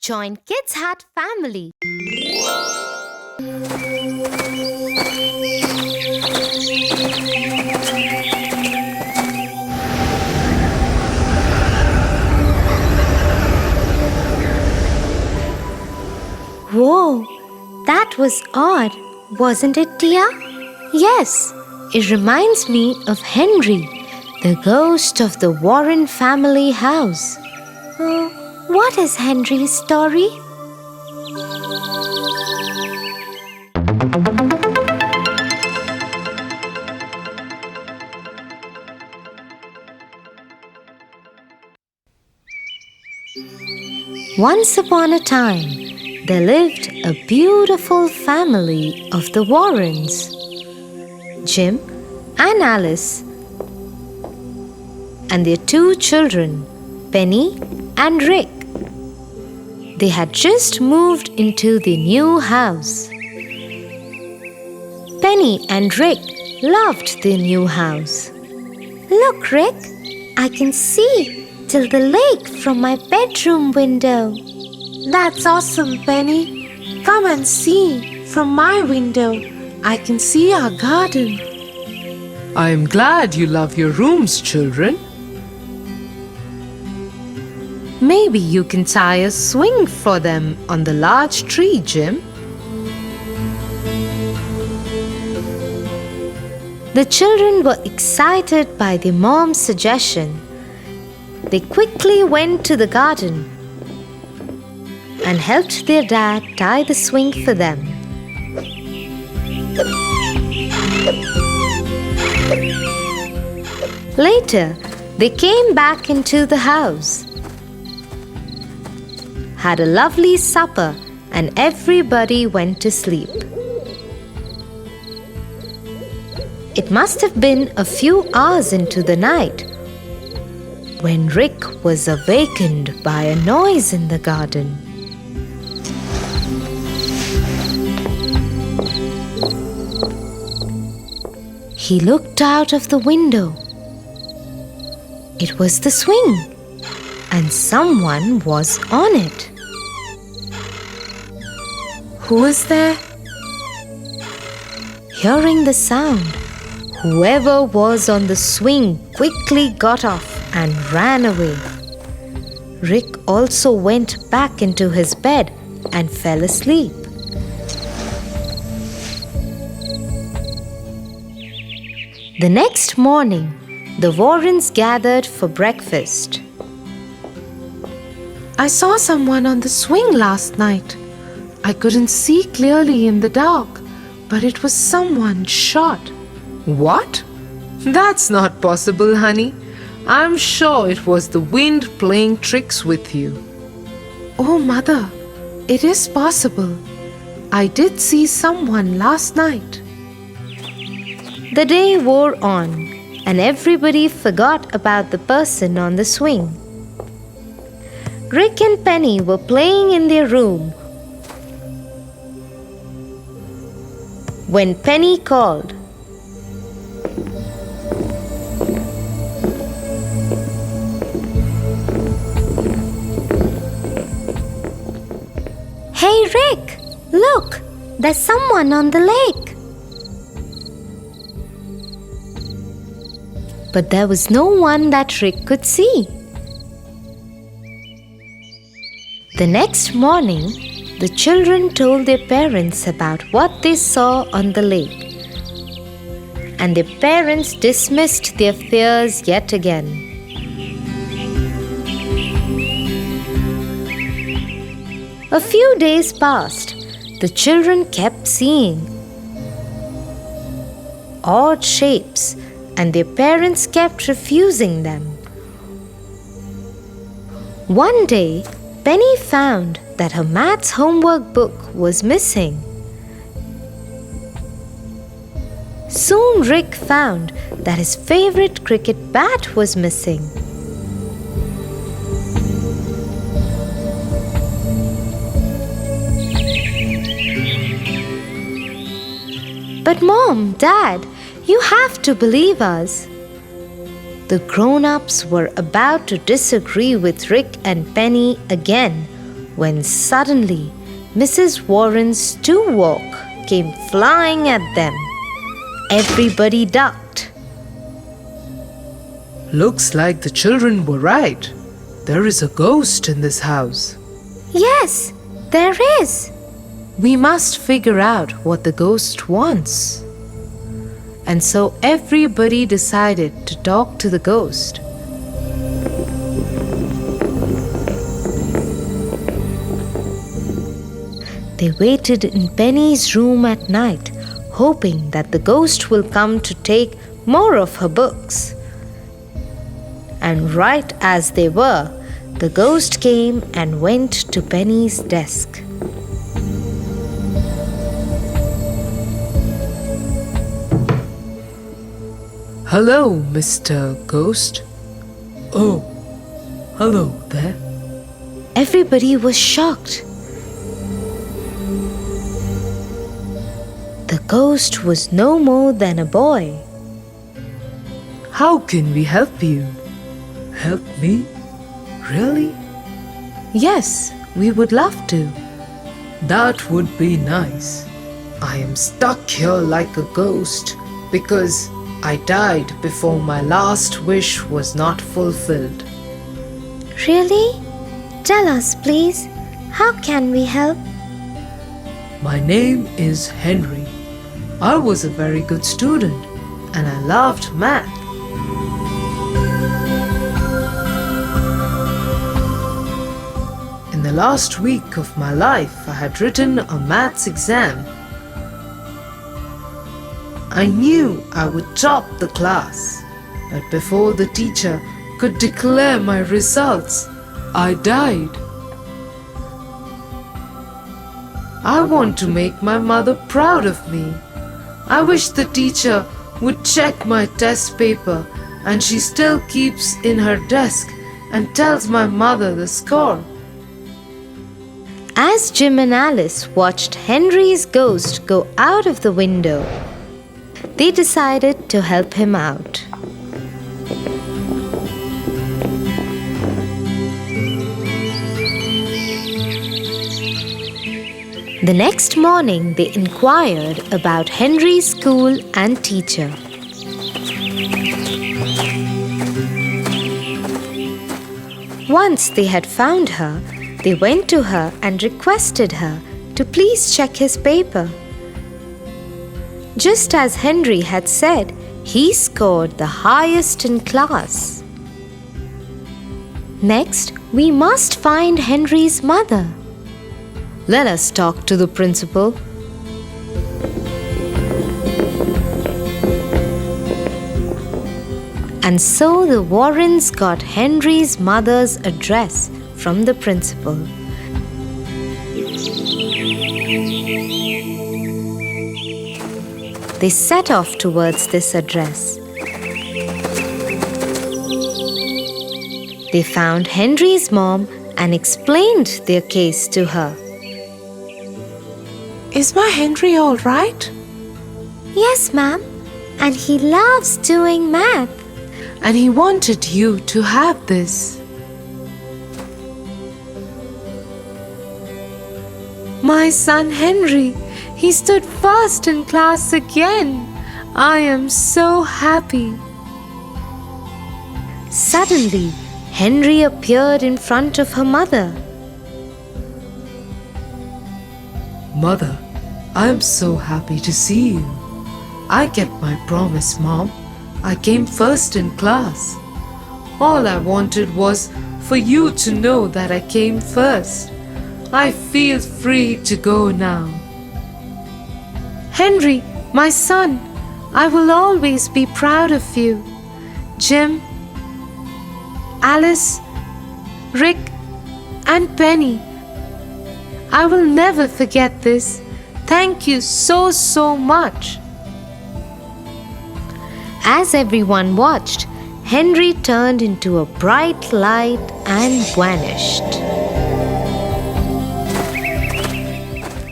Join Kids Hat family. Whoa, that was odd, wasn't it, Tia? Yes, it reminds me of Henry, the ghost of the Warren family house. What is Henry's story? Once upon a time, there lived a beautiful family of the Warrens. Jim and Alice and their two children, Penny and Rick. They had just moved into the new house. Penny and Rick loved their new house. Look, Rick, I can see till the lake from my bedroom window. That's awesome, Penny. Come and see. From my window, I can see our garden. I am glad you love your rooms, children. Maybe you can tie a swing for them on the large tree, Jim. The children were excited by their mom's suggestion. They quickly went to the garden and helped their dad tie the swing for them. Later, they came back into the house, had a lovely supper, and everybody went to sleep. It must have been a few hours into the night when Rick was awakened by a noise in the garden. He looked out of the window. It was the swing, and someone was on it. Who is there? Hearing the sound, whoever was on the swing quickly got off and ran away. Rick also went back into his bed and fell asleep. The next morning, the Warrens gathered for breakfast. I saw someone on the swing last night. I couldn't see clearly in the dark, but it was someone short. What? That's not possible, honey. I'm sure it was the wind playing tricks with you. Oh, Mother, it is possible. I did see someone last night. The day wore on, and everybody forgot about the person on the swing. Rick and Penny were playing in their room when Penny called. Hey Rick, look, there's someone on the lake. But there was no one that Rick could see. The next morning, the children told their parents about what they saw on the lake, and their parents dismissed their fears yet again. A few days passed. The children kept seeing odd shapes, and their parents kept refusing them. One day, Penny found that her maths homework book was missing. Soon Rick found that his favorite cricket bat was missing. But Mom, Dad, you have to believe us. The grown-ups were about to disagree with Rick and Penny again when suddenly Mrs. Warren's stew-wok came flying at them. Everybody ducked. Looks like the children were right. There is a ghost in this house. Yes, there is. We must figure out what the ghost wants. And so everybody decided to talk to the ghost. They waited in Penny's room at night, hoping that the ghost will come to take more of her books. And right as they were, the ghost came and went to Penny's desk. Hello, Mr. Ghost. Oh, hello there. Everybody was shocked. The ghost was no more than a boy. How can we help you? Help me? Really? Yes, we would love to. That would be nice. I am stuck here like a ghost because I died before my last wish was not fulfilled. Really? Tell us, please. How can we help? My name is Henry. I was a very good student and I loved math. In the last week of my life, I had written a maths exam. I knew I would top the class, but before the teacher could declare my results, I died. I want to make my mother proud of me. I wish the teacher would check my test paper and she still keeps in her desk and tells my mother the score. As Jim and Alice watched Henry's ghost go out of the window, they decided to help him out. The next morning, they inquired about Henry's school and teacher. Once they had found her, they went to her and requested her to please check his paper. Just as Henry had said, he scored the highest in class. Next, we must find Henry's mother. Let us talk to the principal. And so the Warrens got Henry's mother's address from the principal. They set off towards this address. They found Henry's mom and explained their case to her. Is my Henry all right? Yes, ma'am. And he loves doing math. And he wanted you to have this. My son Henry, he stood first in class again. I am so happy. Suddenly, Henry appeared in front of her mother. Mother, I am so happy to see you. I kept my promise, Mom. I came first in class. All I wanted was for you to know that I came first. I feel free to go now. Henry, my son, I will always be proud of you. Jim, Alice, Rick, and Penny, I will never forget this. Thank you so much. As everyone watched, Henry turned into a bright light and vanished.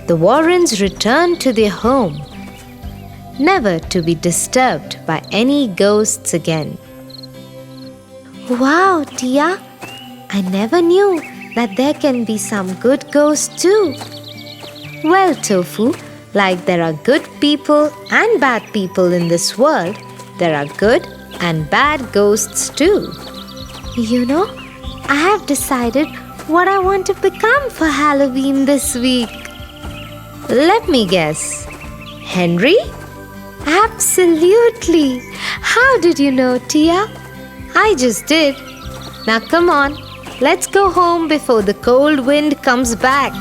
The Warrens returned to their home, never to be disturbed by any ghosts again. Wow, Tia! I never knew that there can be some good ghosts too. Well, Tofu, like there are good people and bad people in this world, there are good and bad ghosts too. You know, I have decided what I want to become for Halloween this week. Let me guess. Henry? Absolutely. How did you know, Tia? I just did. Now come on, let's go home before the cold wind comes back.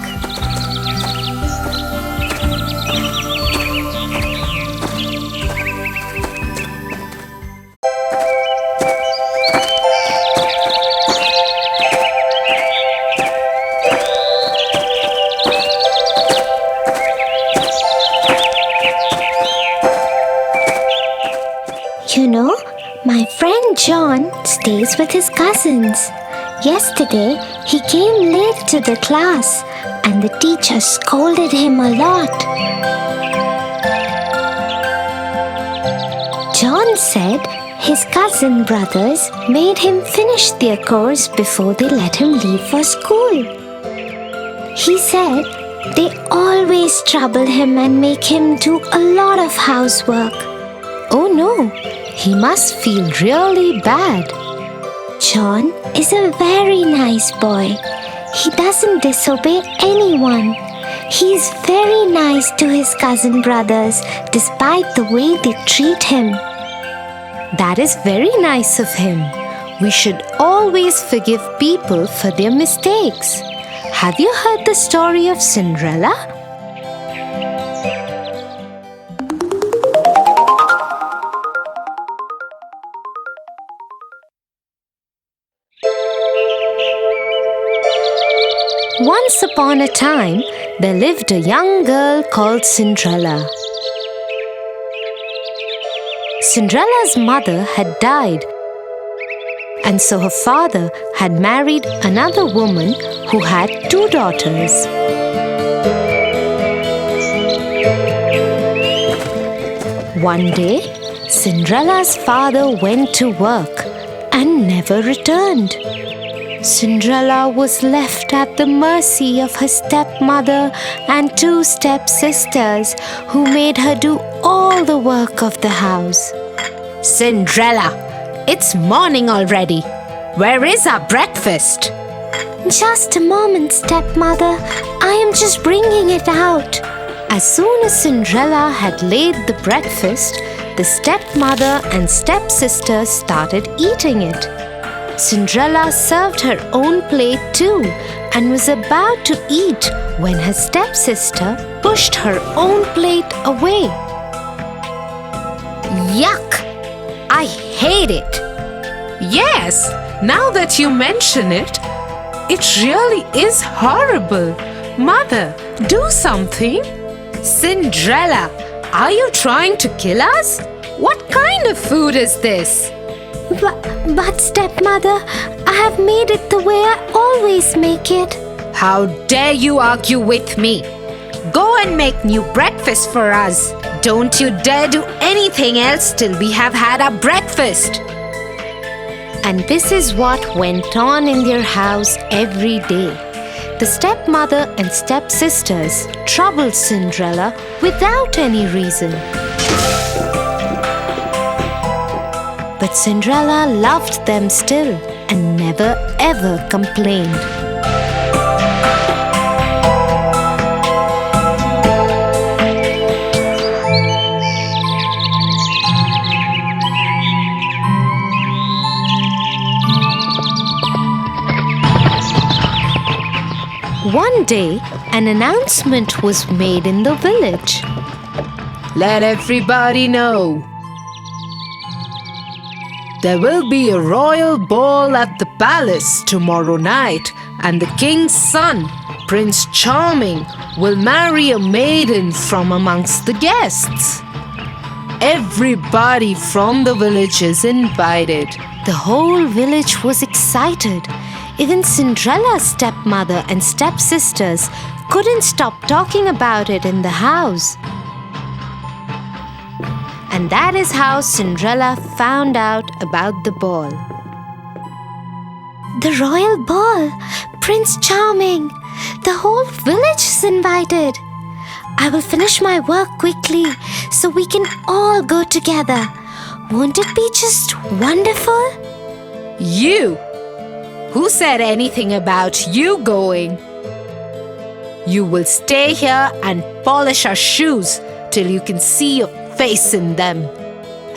You know, my friend John stays with his cousins. Yesterday, he came late to the class and the teacher scolded him a lot. John said his cousin brothers made him finish their course before they let him leave for school. He said they always trouble him and make him do a lot of housework. Oh no, he must feel really bad. John is a very nice boy. He doesn't disobey anyone. He's very nice to his cousin brothers despite the way they treat him. That is very nice of him. We should always forgive people for their mistakes. Have you heard the story of Cinderella? Once upon a time, there lived a young girl called Cinderella. Cinderella's mother had died, and so her father had married another woman who had 2 daughters. One day, Cinderella's father went to work and never returned. Cinderella was left at the mercy of her stepmother and 2 stepsisters who made her do all the work of the house. Cinderella, it's morning already. Where is our breakfast? Just a moment, stepmother. I am just bringing it out. As soon as Cinderella had laid the breakfast, the stepmother and stepsisters started eating it. Cinderella served her own plate too and was about to eat when her stepsister pushed her own plate away. Yuck! I hate it. Yes, now that you mention it, it really is horrible. Mother, do something. Cinderella, are you trying to kill us? What kind of food is this? But stepmother, I have made it the way I always make it. How dare you argue with me? Go and make new breakfast for us. Don't you dare do anything else till we have had our breakfast. And this is what went on in their house every day. The stepmother and stepsisters troubled Cinderella without any reason. But Cinderella loved them still and never ever complained. One day, an announcement was made in the village. Let everybody know. There will be a royal ball at the palace tomorrow night, and the king's son, Prince Charming, will marry a maiden from amongst the guests. Everybody from the village is invited. The whole village was excited. Even Cinderella's stepmother and stepsisters couldn't stop talking about it in the house. And that is how Cinderella found out about the ball. The royal ball. Prince Charming! The whole village is invited. I will finish my work quickly so we can all go together. Won't it be just wonderful? You! Who said anything about you going? You will stay here and polish our shoes till you can see your face in them.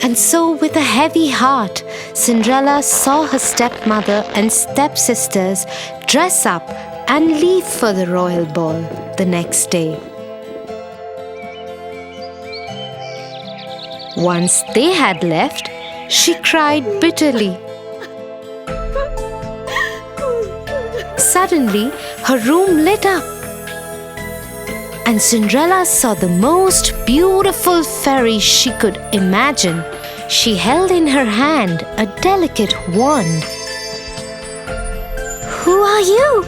And so, with a heavy heart, Cinderella saw her stepmother and stepsisters dress up and leave for the royal ball the next day. Once they had left, she cried bitterly. Suddenly, her room lit up, and Cinderella saw the most beautiful fairy she could imagine. She held in her hand a delicate wand. Who are you?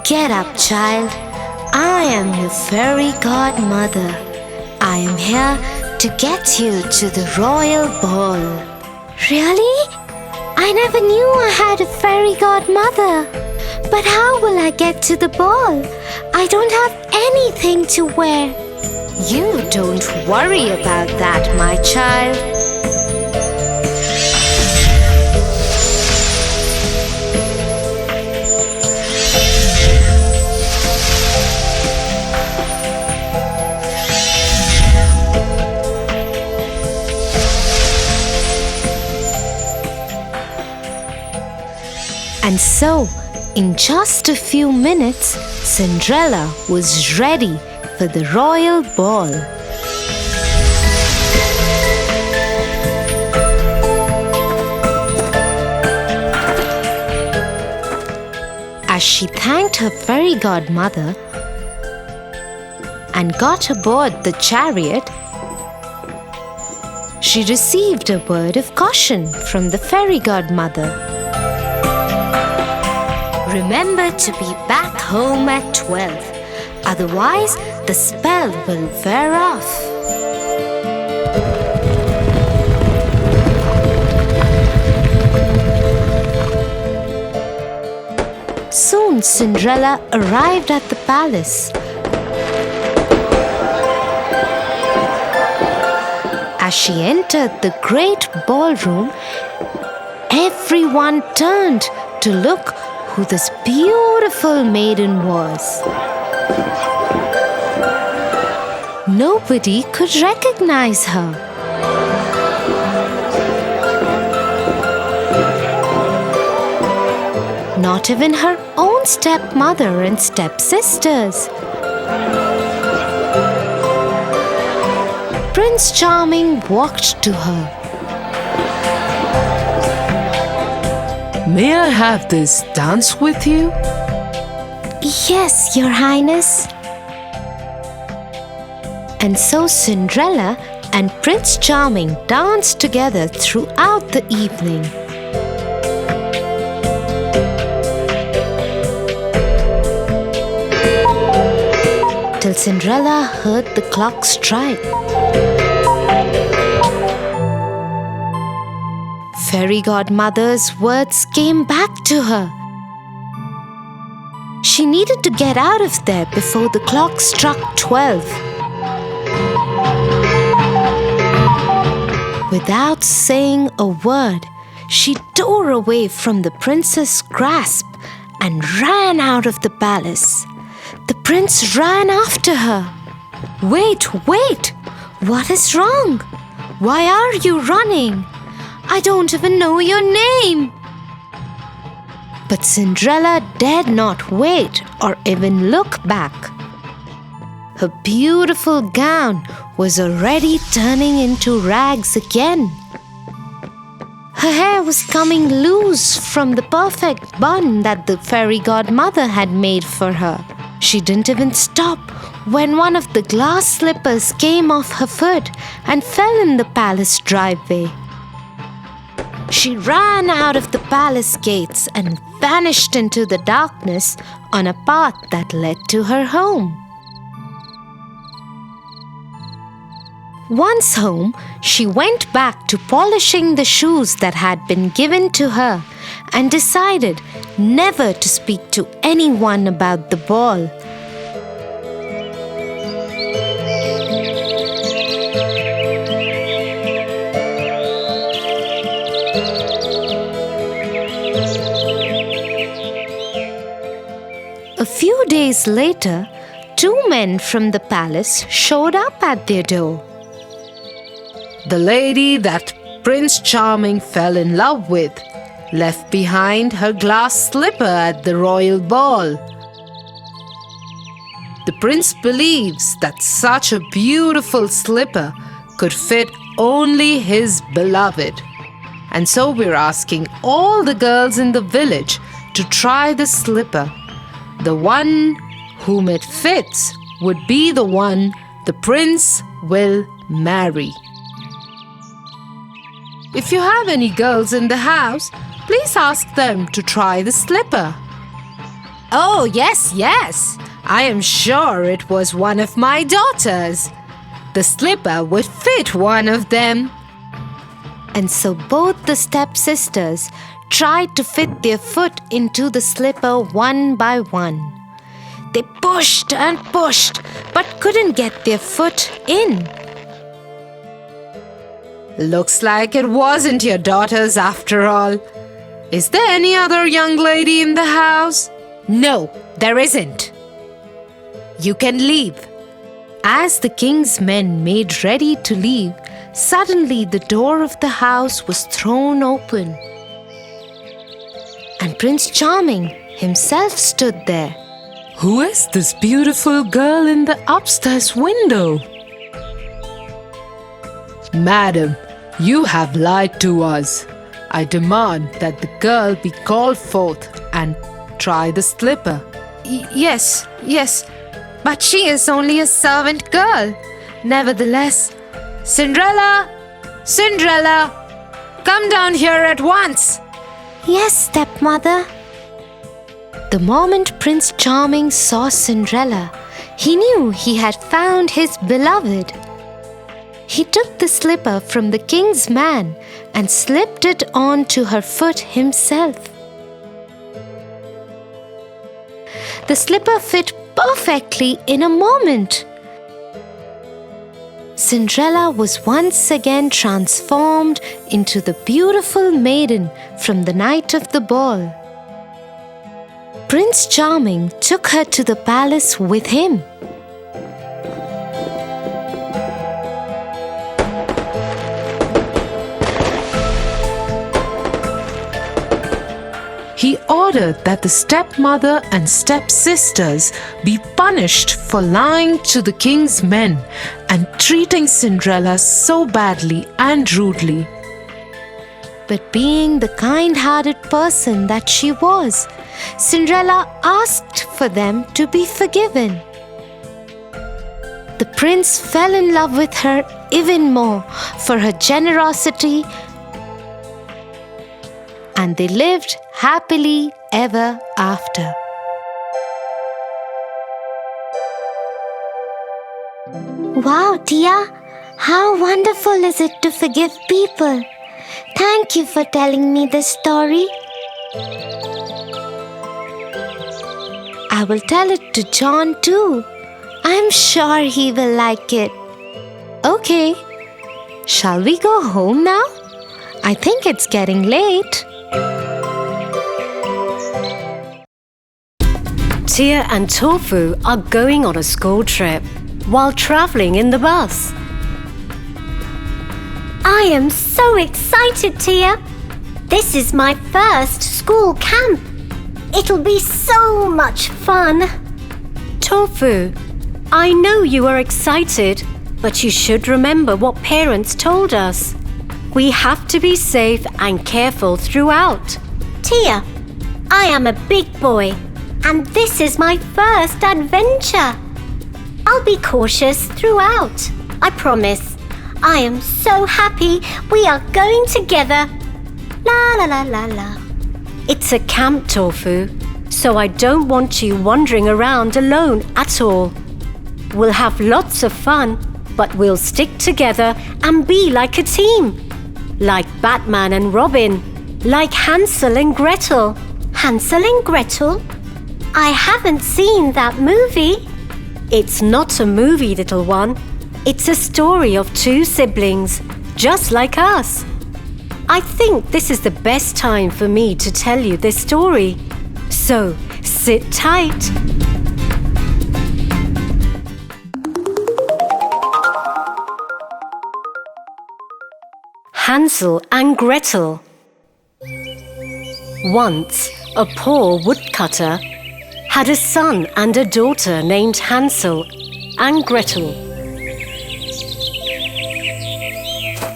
Get up, child. I am your fairy godmother. I am here to get you to the royal ball. Really? I never knew I had a fairy godmother. But how will I get to the ball? I don't have anything to wear. You don't worry about that, my child. And so, in just a few minutes, Cinderella was ready for the royal ball. As she thanked her fairy godmother and got aboard the chariot, she received a word of caution from the fairy godmother. Remember to be back home at 12, otherwise the spell will wear off. Soon Cinderella arrived at the palace. As she entered the great ballroom, everyone turned to look who this beautiful maiden was. Nobody could recognize her. Not even her own stepmother and stepsisters. Prince Charming walked to her. May I have this dance with you? Yes, Your Highness. And so Cinderella and Prince Charming danced together throughout the evening. Till Cinderella heard the clock strike. Fairy godmother's words came back to her. She needed to get out of there before the clock struck 12. Without saying a word, she tore away from the prince's grasp and ran out of the palace. The prince ran after her. "Wait, wait! What is wrong? Why are you running? I don't even know your name." But Cinderella dared not wait or even look back. Her beautiful gown was already turning into rags again. Her hair was coming loose from the perfect bun that the fairy godmother had made for her. She didn't even stop when one of the glass slippers came off her foot and fell in the palace driveway. She ran out of the palace gates and vanished into the darkness on a path that led to her home. Once home, she went back to polishing the shoes that had been given to her and decided never to speak to anyone about the ball. A few days later, 2 men from the palace showed up at their door. The lady that Prince Charming fell in love with left behind her glass slipper at the royal ball. The prince believes that such a beautiful slipper could fit only his beloved. And so we're asking all the girls in the village to try the slipper. The one whom it fits would be the one the prince will marry. If you have any girls in the house, please ask them to try the slipper. Oh, yes, yes. I am sure it was one of my daughters. The slipper would fit one of them. And so both the stepsisters tried to fit their foot into the slipper one by one. They pushed and pushed, but couldn't get their foot in. Looks like it wasn't your daughter's after all. Is there any other young lady in the house? No, there isn't. You can leave. As the king's men made ready to leave, suddenly the door of the house was thrown open. And Prince Charming himself stood there. Who is this beautiful girl in the upstairs window? Madam, you have lied to us. I demand that the girl be called forth and try the slipper. Yes, but she is only a servant girl. Nevertheless, Cinderella, come down here at once. Yes, stepmother. The moment Prince Charming saw Cinderella, he knew he had found his beloved. He took the slipper from the king's man and slipped it onto her foot himself. The slipper fit perfectly in a moment. Cinderella was once again transformed into the beautiful maiden from the night of the ball. Prince Charming took her to the palace with him. He ordered that the stepmother and stepsisters be punished for lying to the king's men and treating Cinderella so badly and rudely. But being the kind-hearted person that she was, Cinderella asked for them to be forgiven. The prince fell in love with her even more for her generosity, and they lived happily ever after. Wow, Tia, how wonderful is it to forgive people? Thank you for telling me this story. I will tell it to John too. I'm sure he will like it. Okay, shall we go home now? I think it's getting late. Tia and Tofu are going on a school trip while traveling in the bus. I am so excited, Tia. This is my first school camp. It'll be so much fun. Tofu, I know you are excited, but you should remember what parents told us. We have to be safe and careful throughout. Tia, I am a big boy, and this is my first adventure. I'll be cautious throughout, I promise. I am so happy we are going together. La la la la la. It's a camp, Tofu, so I don't want you wandering around alone at all. We'll have lots of fun, but we'll stick together and be like a team. Like Batman and Robin. like Hansel and Gretel. Hansel and Gretel? I haven't seen that movie. It's not a movie, little one. It's a story of two siblings, just like us. I think this is the best time for me to tell you this story. So, sit tight. Hansel and Gretel. Once, a poor woodcutter had a son and a daughter named Hansel and Gretel.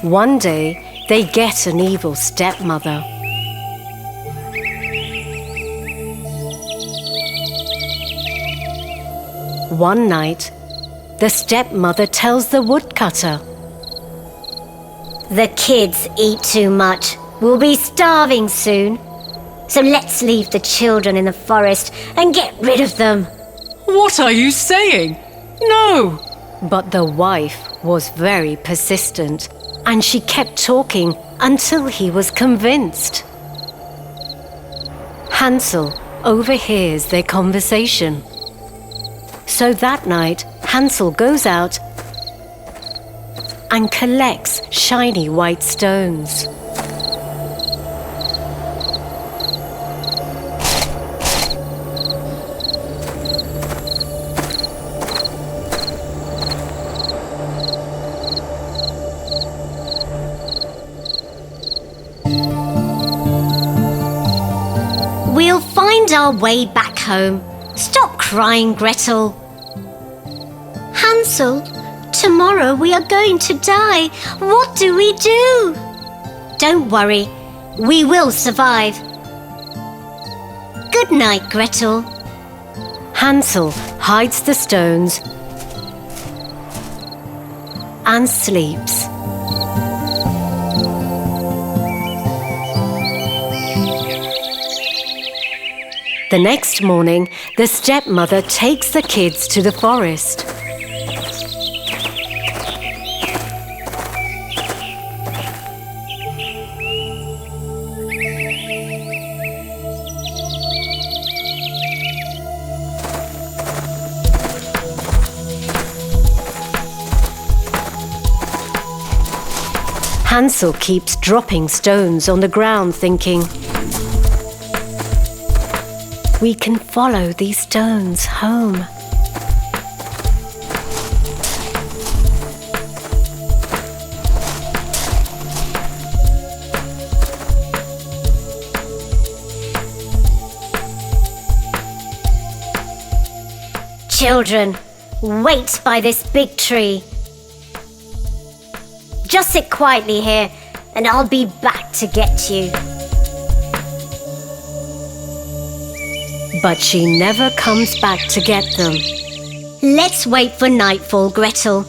One day, they get an evil stepmother. One night, the stepmother tells the woodcutter, The kids eat too much. We'll be starving soon. So let's leave the children in the forest and get rid of them. What are you saying? No! But the wife was very persistent, and she kept talking until he was convinced. Hansel overhears their conversation. So that night, Hansel goes out and collects shiny white stones. We'll find our way back home. Stop crying, Gretel. Hansel, tomorrow we are going to die. What do we do? Don't worry, we will survive. Good night, Gretel. Hansel hides the stones and sleeps. The next morning, the stepmother takes the kids to the forest. Hansel keeps dropping stones on the ground, thinking, we can follow these stones home. Children, wait by this big tree. Just sit quietly here and I'll be back to get you. But she never comes back to get them. Let's wait for nightfall, Gretel.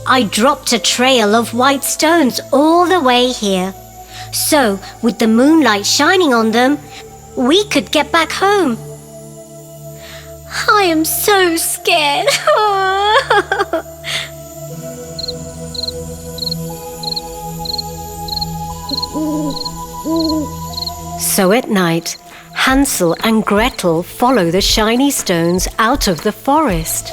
I dropped a trail of white stones all the way here. So, with the moonlight shining on them, we could get back home. I am so scared. So at night, Hansel and Gretel follow the shiny stones out of the forest.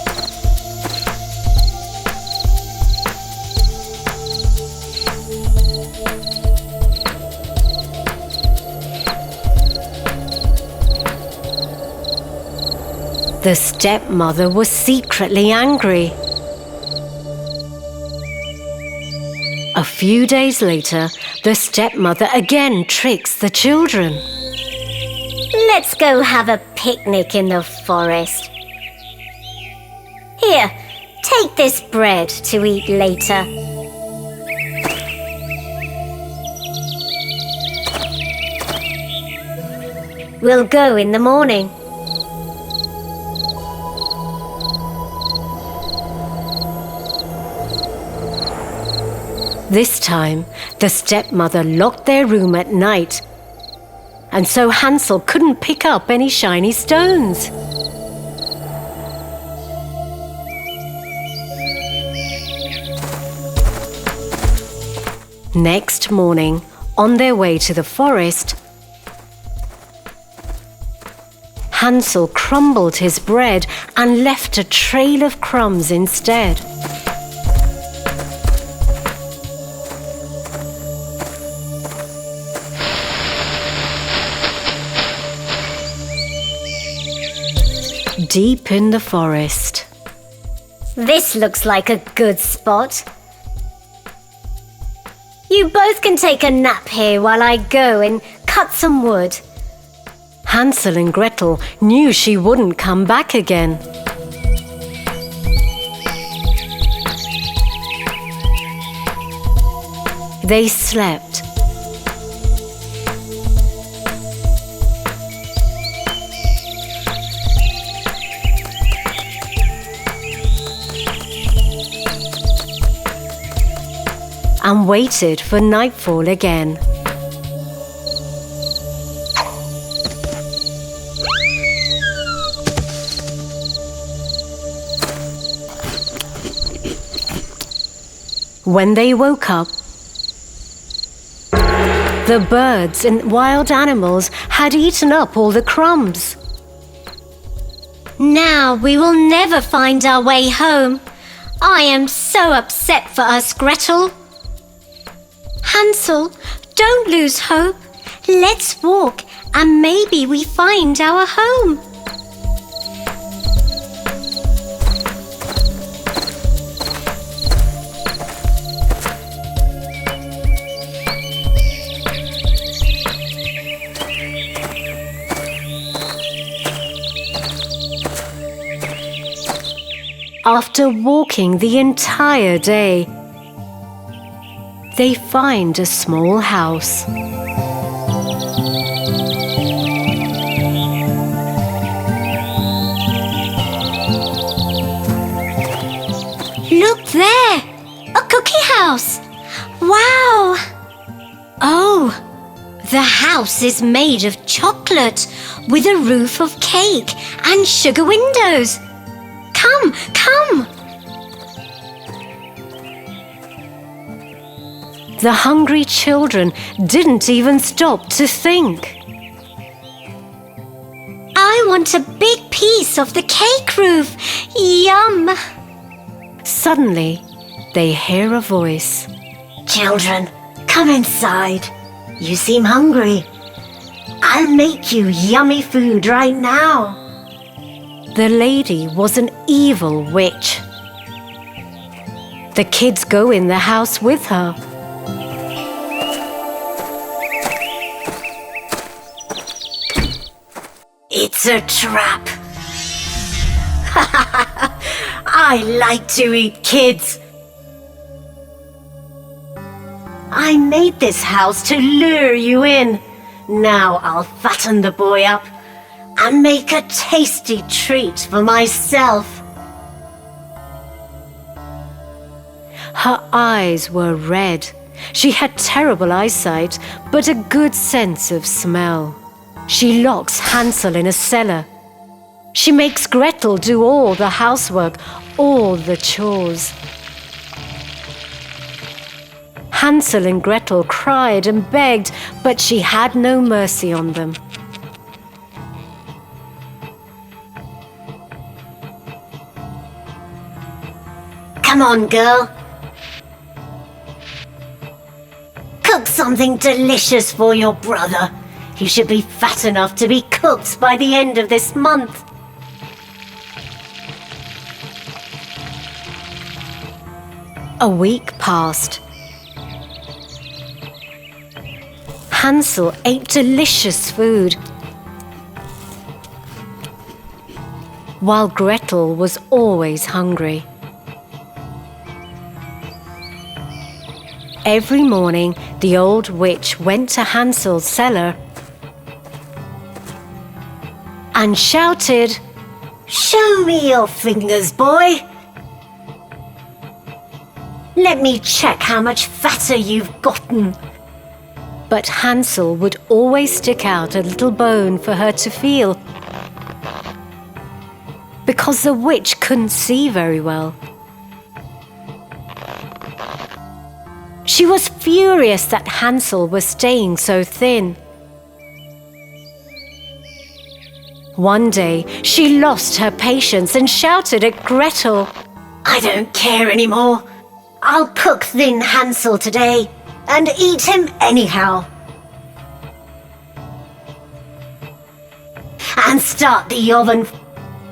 The stepmother was secretly angry. A few days later, the stepmother again tricks the children. Let's go have a picnic in the forest. Here, take this bread to eat later. We'll go in the morning. This time, the stepmother locked their room at night, and so Hansel couldn't pick up any shiny stones. Next morning, On their way to the forest, Hansel crumbled his bread and left a trail of crumbs instead. Deep in the forest. This looks like a good spot. You both can take a nap here while I go and cut some wood. Hansel and Gretel knew she wouldn't come back again. They slept. And waited for nightfall again. When they woke up, the birds and wild animals had eaten up all the crumbs. Now we will never find our way home. I am so upset for us, Gretel. Hansel, don't lose hope. Let's walk and maybe we find our home. After walking the entire day, they find a small house. Look there! A cookie house! Wow! Oh, the house is made of chocolate with a roof of cake and sugar windows. Come, come! The hungry children didn't even stop to think. I want a big piece of the cake roof. Yum! Suddenly, they hear a voice. Children, come inside. You seem hungry. I'll make you yummy food right now. The lady was an evil witch. The kids go in the house with her. It's a trap. I like to eat kids. I made this house to lure you in. Now I'll fatten the boy up and make a tasty treat for myself. Her eyes were red. She had terrible eyesight, but a good sense of smell. She locks Hansel in a cellar. She makes Gretel do all the housework, all the chores. Hansel and Gretel cried and begged, but she had no mercy on them. Come on, girl. Cook something delicious for your brother. He should be fat enough to be cooked by the end of this month. A week passed. Hansel ate delicious food, while Gretel was always hungry. Every morning, the old witch went to Hansel's cellar and shouted, Show me your fingers, boy. Let me check how much fatter you've gotten. but Hansel would always stick out a little bone for her to feel, because the witch couldn't see very well. She was furious that Hansel was staying so thin. One day, she lost her patience and shouted at Gretel. I don't care anymore. I'll cook thin Hansel today and eat him anyhow. And start the oven.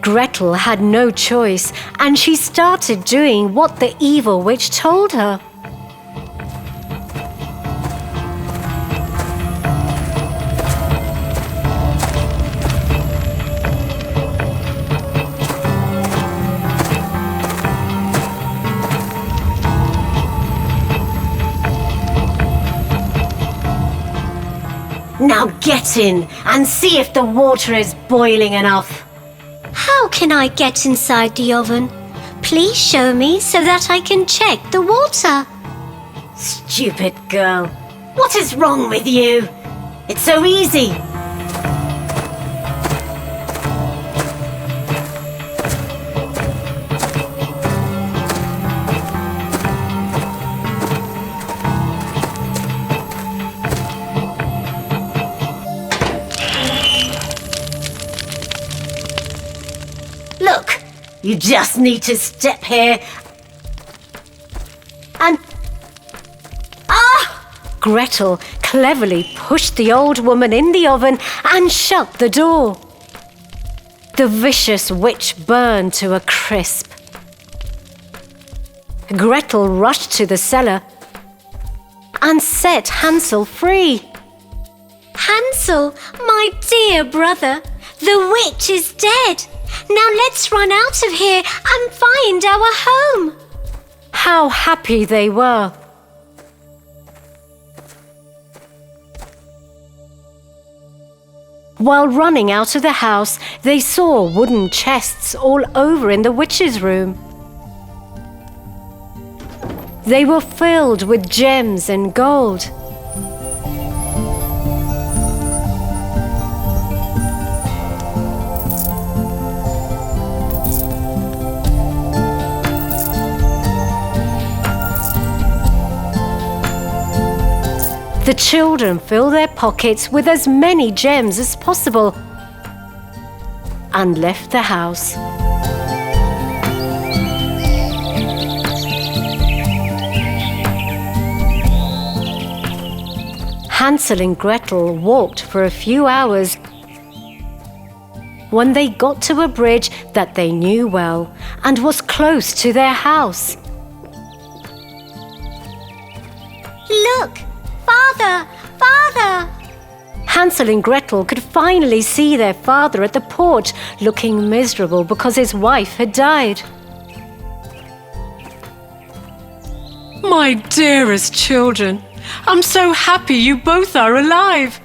Gretel had no choice, and she started doing what the evil witch told her. Now get in and see if the water is boiling enough. How can I get inside the oven? Please show me so that I can check the water. Stupid girl. What is wrong with you? It's so easy. Look, you just need to step here and... Gretel cleverly pushed the old woman in the oven and shut the door. The vicious witch burned to a crisp. Gretel rushed to the cellar and set Hansel free. Hansel, my dear brother, the witch is dead. Now let's run out of here and find our home. How happy they were. While running out of the house, they saw wooden chests all over in the witch's room. They were filled with gems and gold. The children filled their pockets with as many gems as possible and left the house. Hansel and Gretel walked for a few hours when they got to a bridge that they knew well and was close to their house. Look! Father! Father! Hansel and Gretel could finally see their father at the porch, looking miserable because his wife had died. My dearest children, I'm so happy you both are alive.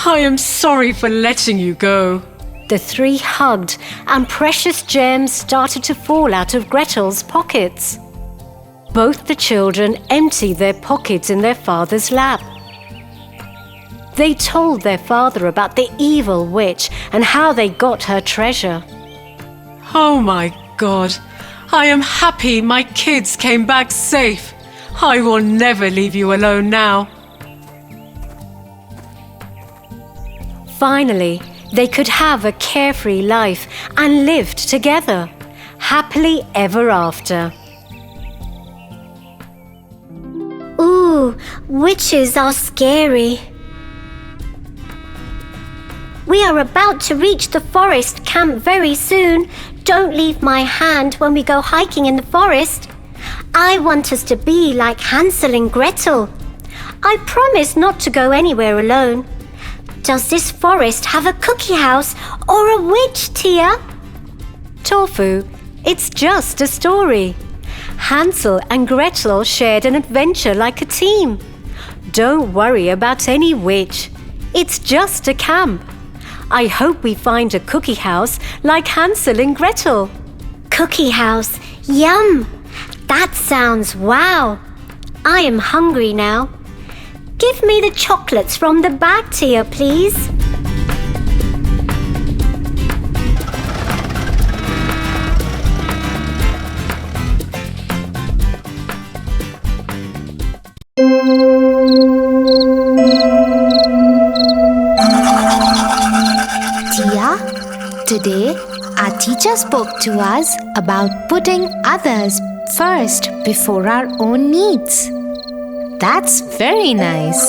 I am sorry for letting you go. The three hugged, and precious gems started to fall out of Gretel's pockets. Both the children emptied their pockets in their father's lap. They told their father about the evil witch and how they got her treasure. Oh my God, I am happy my kids came back safe. I will never leave you alone now. Finally, they could have a carefree life and lived together, happily ever after. Ooh, witches are scary. We are about to reach the forest camp very soon. Don't leave my hand when we go hiking in the forest. I want us to be like Hansel and Gretel. I promise not to go anywhere alone. Does this forest have a cookie house or a witch, Tia? Tofu, it's just a story. Hansel and Gretel shared an adventure like a team. Don't worry about any witch. It's just a camp. I hope we find a cookie house like Hansel and Gretel. Cookie house, yum! That sounds wow! I am hungry now. Give me the chocolates from the bag, Tia, please. Today, our teacher spoke to us about putting others first before our own needs. That's very nice.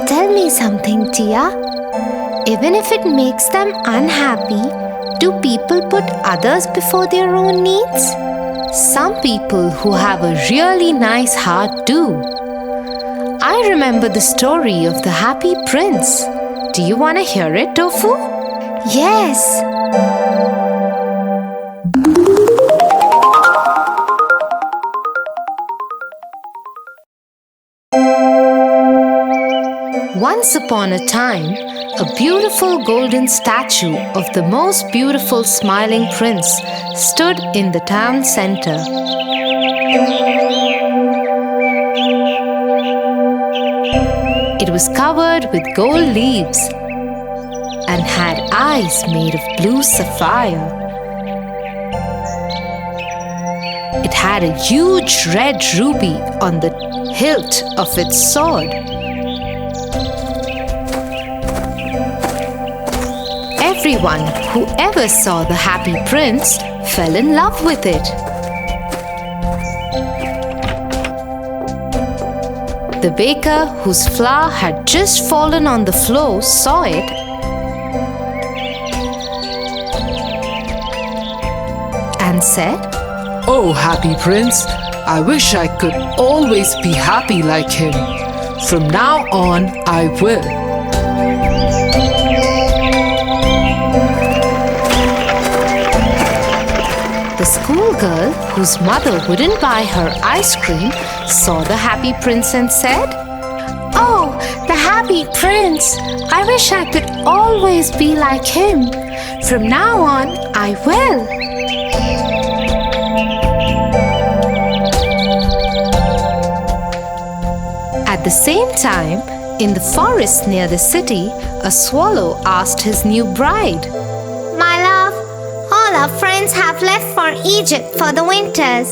Tell me something, Tia. Even if it makes them unhappy, do people put others before their own needs? Some people who have a really nice heart do. I remember the story of the happy prince. Do you want to hear it, Tofu? Yes. Once upon a time, a beautiful golden statue of the most beautiful smiling prince stood in the town center. It was covered with gold leaves and had eyes made of blue sapphire. It had a huge red ruby on the hilt of its sword. Everyone who ever saw the happy prince fell in love with it. The baker, whose flour had just fallen on the floor, saw it and said, Oh, happy prince, I wish I could always be happy like him. From now on, I will. The schoolgirl, whose mother wouldn't buy her ice cream, saw the happy prince and said, Oh, the happy prince. I wish I could always be like him. From now on, I will. At the same time, in the forest near the city, a swallow asked his new bride, My love, all our friends have left for Egypt for the winters.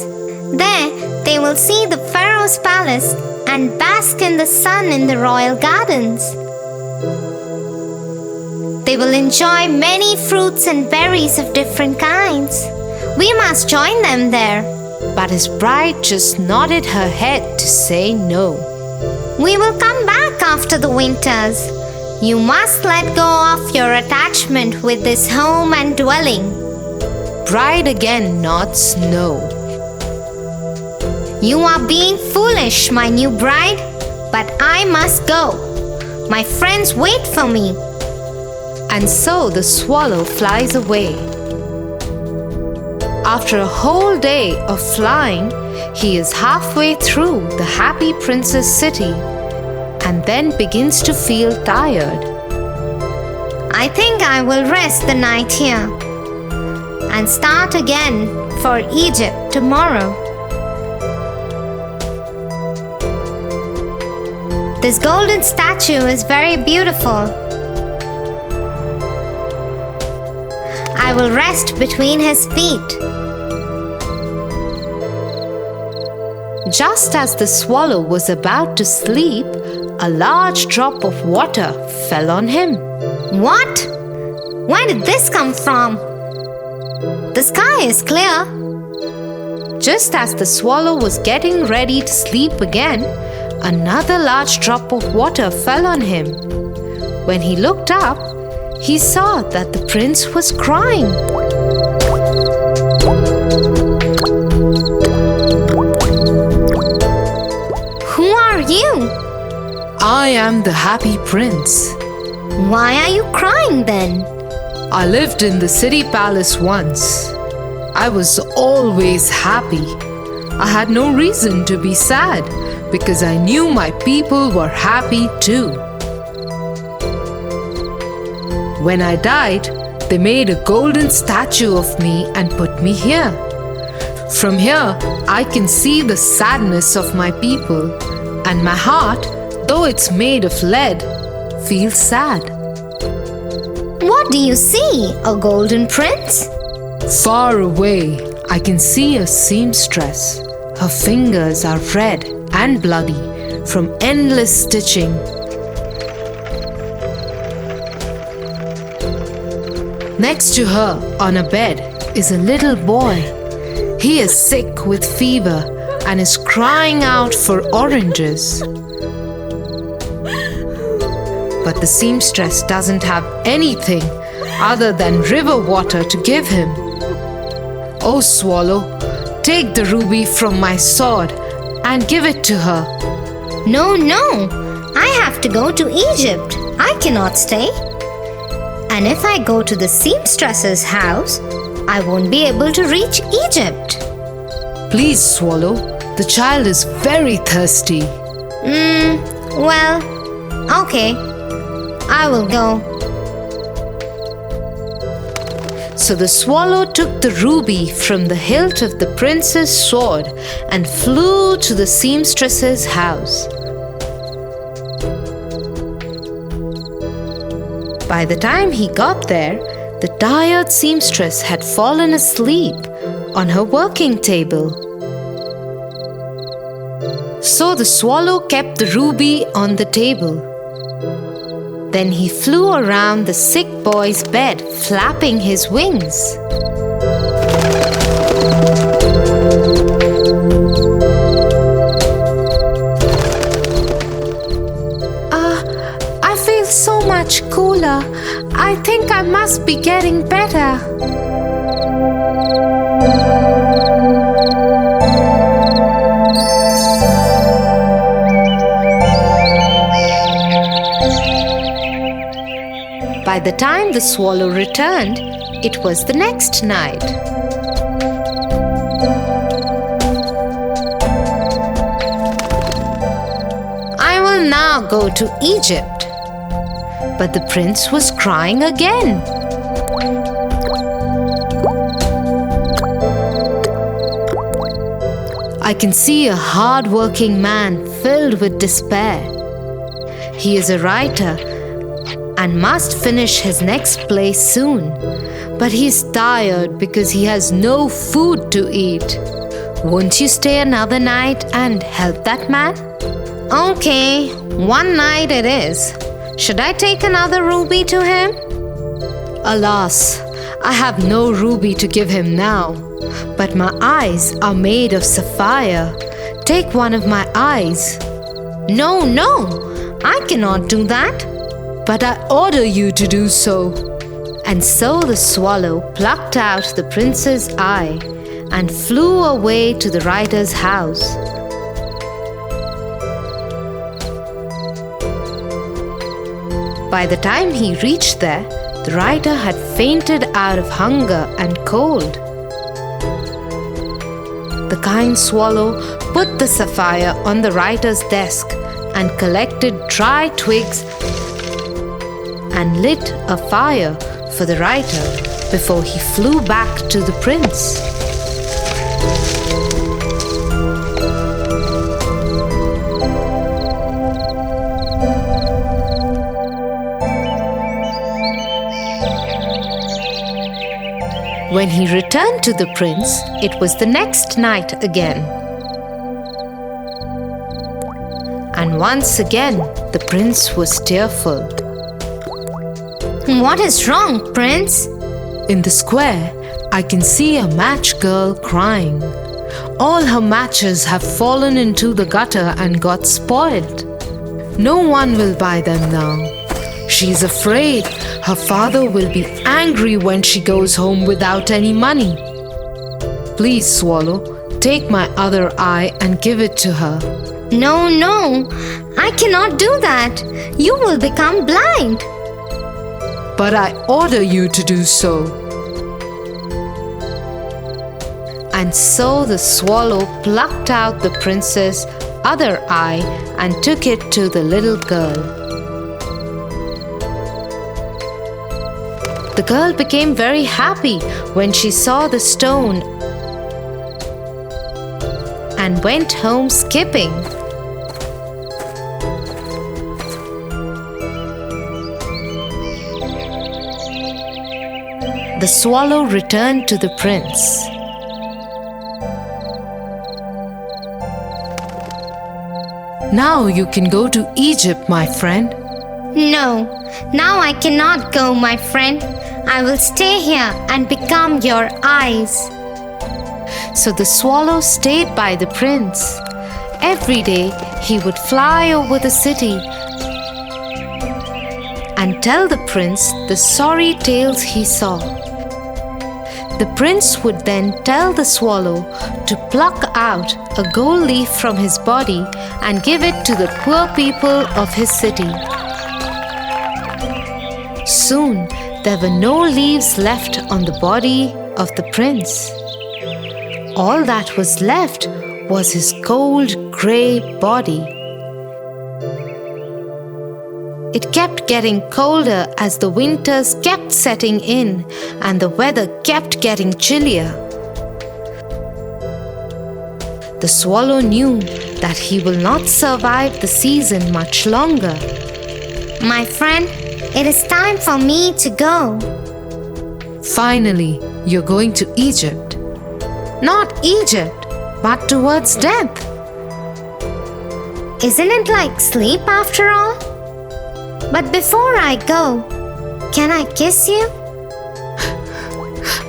There, they will see the Pharaoh's palace and bask in the sun in the royal gardens. They will enjoy many fruits and berries of different kinds. We must join them there. but his bride just nodded her head to say no. We will come back after the winters. You must let go of your attachment with this home and dwelling. Bride again nods no. You are being foolish, my new bride, but I must go. My friends wait for me. And so the swallow flies away. After a whole day of flying, he is halfway through the happy prince's city and then begins to feel tired. I think I will rest the night here and start again for Egypt tomorrow. This golden statue is very beautiful. I will rest between his feet. Just as the swallow was about to sleep, a large drop of water fell on him. What? Where did this come from? The sky is clear. Just as the swallow was getting ready to sleep again, another large drop of water fell on him. When he looked up, he saw that the prince was crying. Who are you? I am the happy prince. Why are you crying then? I lived in the city palace once. I was always happy. I had no reason to be sad because I knew my people were happy too. When I died, they made a golden statue of me and put me here. From here, I can see the sadness of my people, and my heart, though it's made of lead, feels sad. What do you see? A golden prince? Far away, I can see a seamstress. Her fingers are red and bloody from endless stitching. Next to her, on a bed, is a little boy. He is sick with fever and is crying out for oranges. But the seamstress doesn't have anything other than river water to give him. Oh, swallow, take the ruby from my sword and give it to her. No, no, I have to go to Egypt. I cannot stay. And if I go to the seamstress's house, I won't be able to reach Egypt. Please, swallow, the child is very thirsty. Well, okay, I will go. So the swallow took the ruby from the hilt of the prince's sword and flew to the seamstress's house. By the time he got there, the tired seamstress had fallen asleep on her working table. So the swallow kept the ruby on the table. Then he flew around the sick boy's bed, flapping his wings. I feel so much cooler. I think I must be getting better. By the time the swallow returned, it was the next night. I will now go to Egypt. But the prince was crying again. I can see a hard-working man filled with despair. He is a writer and must finish his next play soon. But he is tired because he has no food to eat. Won't you stay another night and help that man? Okay, one night it is. Should I take another ruby to him? Alas, I have no ruby to give him now. But my eyes are made of sapphire. Take one of my eyes. No, no, I cannot do that. But I order you to do so. And so the swallow plucked out the prince's eye and flew away to the writer's house. By the time he reached there, the writer had fainted out of hunger and cold. The kind swallow put the sapphire on the writer's desk and collected dry twigs and lit a fire for the writer before he flew back to the prince. When he returned to the prince, it was the next night again. And once again, the prince was tearful. What is wrong, Prince? In the square, I can see a match girl crying. All her matches have fallen into the gutter and got spoiled. No one will buy them now. She is afraid her father will be angry when she goes home without any money. Please, swallow, take my other eye and give it to her. No, no, I cannot do that. You will become blind. But I order you to do so. And so the swallow plucked out the prince's other eye and took it to the little girl. The girl became very happy when she saw the stone and went home skipping. The swallow returned to the prince. Now you can go to Egypt, my friend. No, now I cannot go, my friend. I will stay here and become your eyes. So the swallow stayed by the prince. Every day he would fly over the city and tell the prince the sorry tales he saw. The prince would then tell the swallow to pluck out a gold leaf from his body and give it to the poor people of his city. Soon there were no leaves left on the body of the prince. All that was left was his cold grey body. It kept getting colder as the winters kept setting in and the weather kept getting chillier. The swallow knew that he will not survive the season much longer. My friend, it is time for me to go. Finally, you're going to Egypt. Not Egypt, but towards death. Isn't it like sleep after all? But before I go, can I kiss you?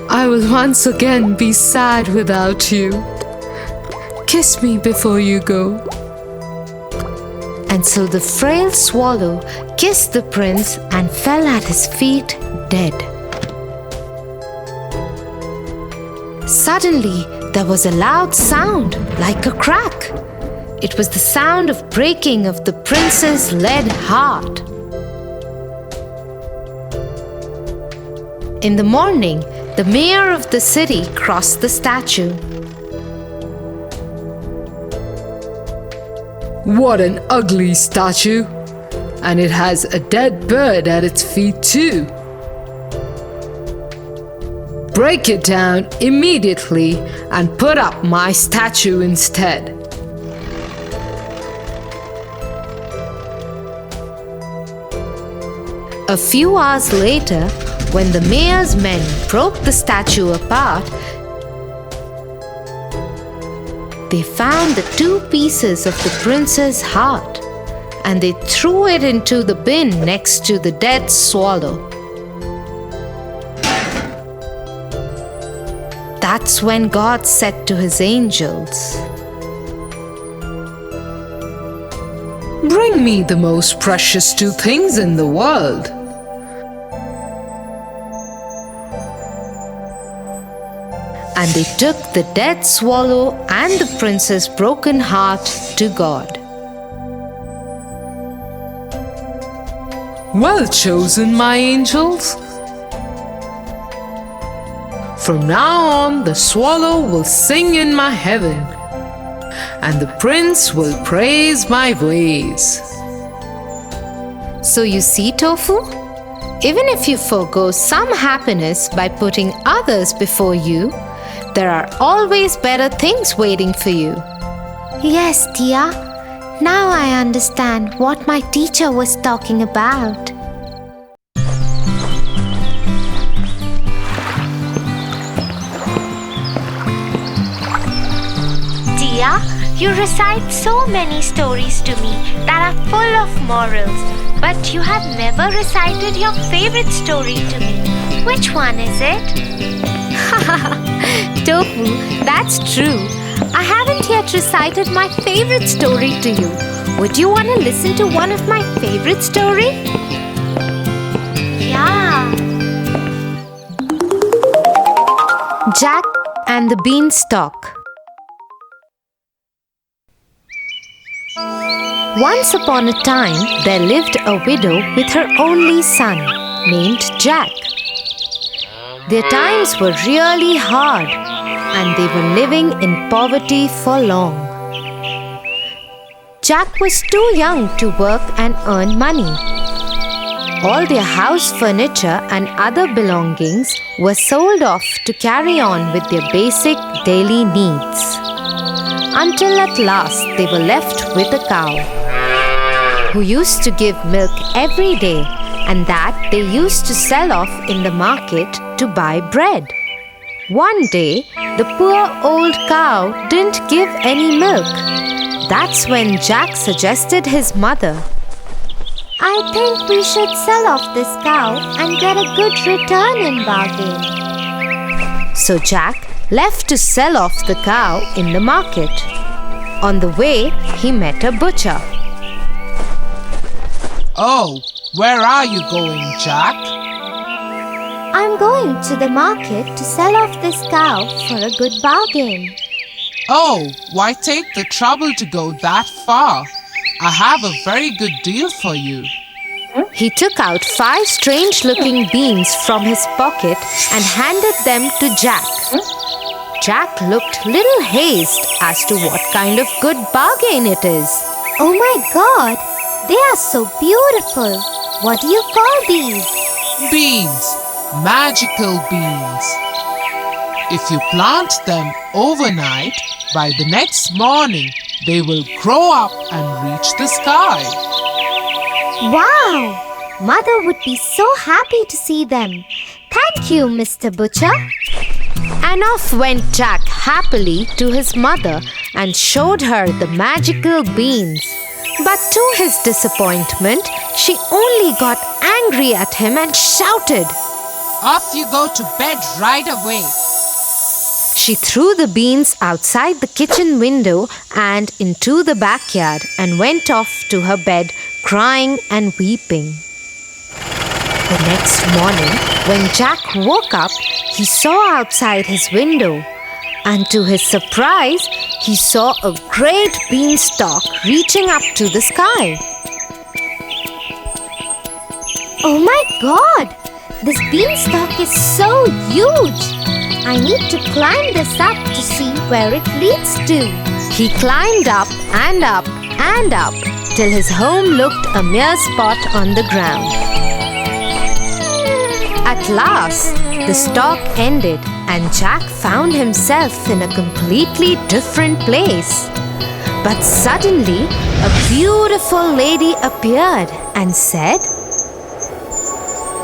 I will once again be sad without you. Kiss me before you go. And so the frail swallow kissed the prince and fell at his feet dead. Suddenly, there was a loud sound like a crack. It was the sound of breaking of the prince's lead heart. In the morning, the mayor of the city crossed the statue. What an ugly statue! And it has a dead bird at its feet too. Break it down immediately and put up my statue instead. A few hours later, when the mayor's men broke the statue apart, they found the two pieces of the prince's heart, and they threw it into the bin next to the dead swallow. That's when God said to his angels, Bring me the most precious two things in the world. And they took the dead swallow and the prince's broken heart to God. Well chosen, my angels. From now on, the swallow will sing in my heaven, and the prince will praise my ways. So you see, Tofu, even if you forgo some happiness by putting others before you, there are always better things waiting for you. Yes, Tia. Now I understand what my teacher was talking about. Tia, you recite so many stories to me that are full of morals, but you have never recited your favorite story to me. Which one is it? Tofu, that's true. I haven't yet recited my favorite story to you. Would you want to listen to one of my favorite stories? Yeah. Jack and the Beanstalk. Once upon a time, there lived a widow with her only son, named Jack. Their times were really hard, and they were living in poverty for long. Jack was too young to work and earn money. All their house furniture and other belongings were sold off to carry on with their basic daily needs. Until at last they were left with a cow, who used to give milk every day, and that they used to sell off in the market to buy bread. One day, the poor old cow didn't give any milk. That's when Jack suggested his mother, I think we should sell off this cow and get a good return in bargain. So Jack left to sell off the cow in the market. On the way, he met a butcher. Oh, where are you going, Jack? I'm going to the market to sell off this cow for a good bargain. Oh, why take the trouble to go that far? I have a very good deal for you. He took out 5 strange-looking beans from his pocket and handed them to Jack. Jack looked little hazed as to what kind of good bargain it is. Oh my God! They are so beautiful. What do you call these? Beans, magical beans. If you plant them overnight, by the next morning, they will grow up and reach the sky. Wow! Mother would be so happy to see them. Thank you, Mr. Butcher. And off went Jack happily to his mother and showed her the magical beans. But to his disappointment, she only got angry at him and shouted. Off you go to bed right away. She threw the beans outside the kitchen window and into the backyard and went off to her bed, crying and weeping. The next morning, when Jack woke up, he saw outside his window, and to his surprise, he saw a great beanstalk reaching up to the sky. Oh my God! This beanstalk is so huge! I need to climb this up to see where it leads to. He climbed up and up and up till his home looked a mere spot on the ground. At last, the stalk ended and Jack found himself in a completely different place. But suddenly, a beautiful lady appeared and said,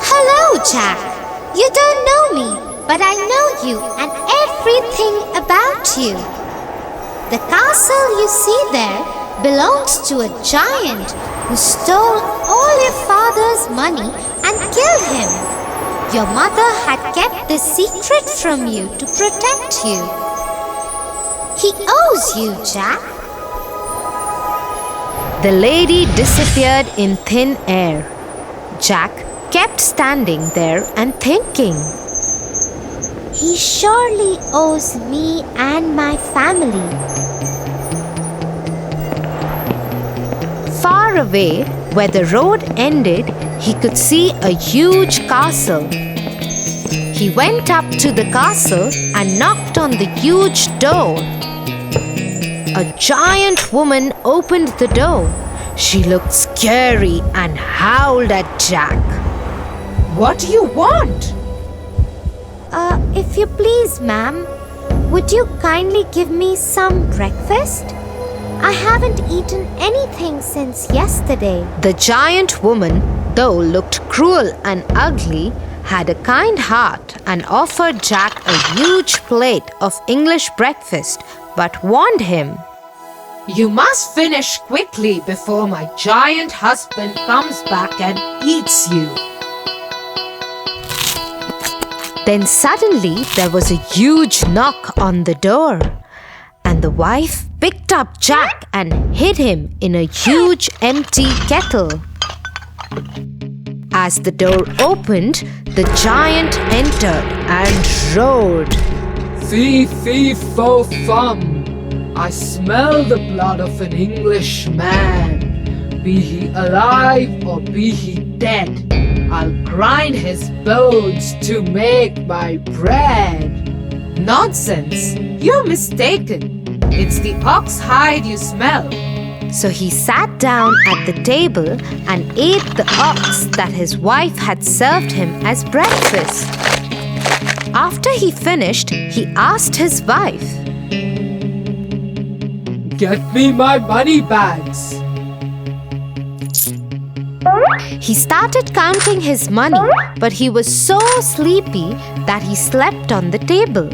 Hello, Jack. You don't know me, but I know you and everything about you. The castle you see there belongs to a giant who stole all your father's money and killed him. Your mother had kept this secret from you to protect you. He owes you, Jack. The lady disappeared in thin air. Jack kept standing there and thinking. He surely owes me and my family. Far away, where the road ended, he could see a huge castle. He went up to the castle and knocked on the huge door. A giant woman opened the door. She looked scary and howled at Jack. What do you want? If you please, ma'am, would you kindly give me some breakfast? I haven't eaten anything since yesterday. The giant woman, though looked cruel and ugly, had a kind heart and offered Jack a huge plate of English breakfast, but warned him. You must finish quickly before my giant husband comes back and eats you. Then suddenly there was a huge knock on the door, and the wife picked up Jack and hid him in a huge empty kettle. As the door opened, the giant entered and roared. Fee, fee, fo, fum. I smell the blood of an Englishman. Be he alive or be he dead, I'll grind his bones to make my bread. Nonsense! You're mistaken. It's the ox hide you smell. So he sat down at the table and ate the ox that his wife had served him as breakfast. After he finished, he asked his wife, Get me my moneybags. He started counting his money, but he was so sleepy that he slept on the table.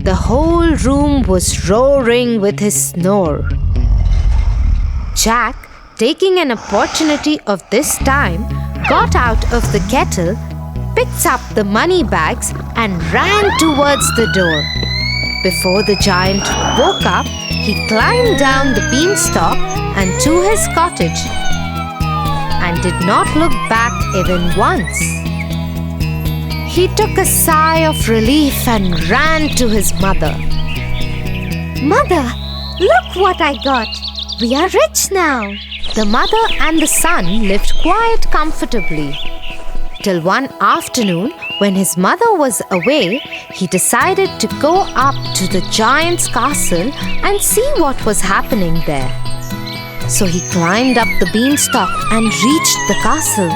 The whole room was roaring with his snore. Jack taking an opportunity of this time, got out of the kettle, picked up the money bags and ran towards the door. Before the giant woke up, he climbed down the beanstalk and to his cottage and did not look back even once. He took a sigh of relief and ran to his mother. Mother, look what I got. We are rich now. The mother and the son lived quite comfortably. Till one afternoon, when his mother was away, he decided to go up to the giant's castle and see what was happening there. So he climbed up the beanstalk and reached the castle.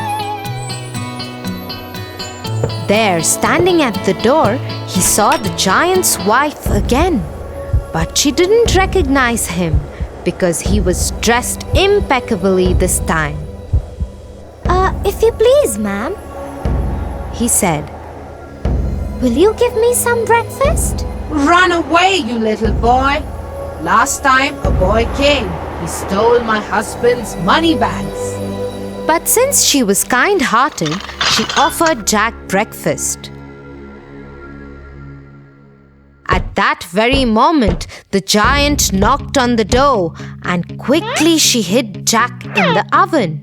There, standing at the door, he saw the giant's wife again. But she didn't recognize him because he was dressed impeccably this time. If you please, ma'am, He said, will you give me some breakfast? Run away, you little boy. Last time a boy came, he stole my husband's money bags. But since she was kind-hearted, she offered Jack breakfast. At that very moment, the giant knocked on the door and quickly she hid Jack in the oven.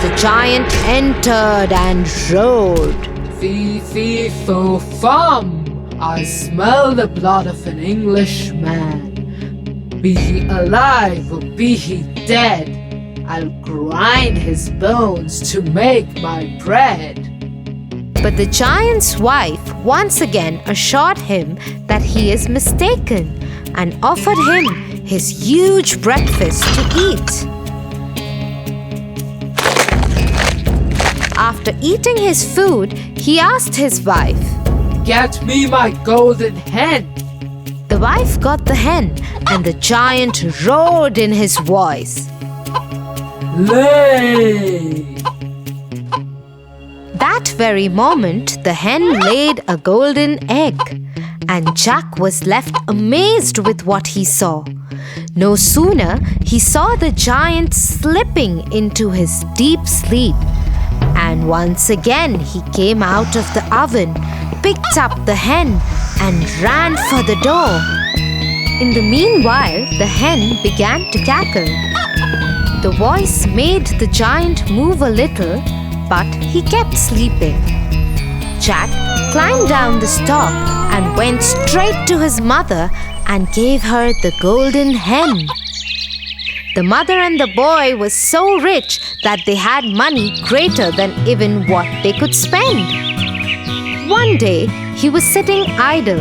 The giant entered and roared. Fee, fee, fo, fum! I smell the blood of an Englishman. Be he alive or be he dead, I'll grind his bones to make my bread. But the giant's wife once again assured him that he is mistaken and offered him his huge breakfast to eat. After eating his food, he asked his wife, Get me my golden hen. The wife got the hen and the giant roared in his voice. Lay! That very moment, the hen laid a golden egg, and Jack was left amazed with what he saw. No sooner he saw the giant slipping into his deep sleep, and once again he came out of the oven, picked up the hen, and ran for the door. In the meanwhile, the hen began to cackle. The voice made the giant move a little, but he kept sleeping. Jack climbed down the stalk and went straight to his mother and gave her the golden hen. The mother and the boy were so rich that they had money greater than even what they could spend. One day, he was sitting idle.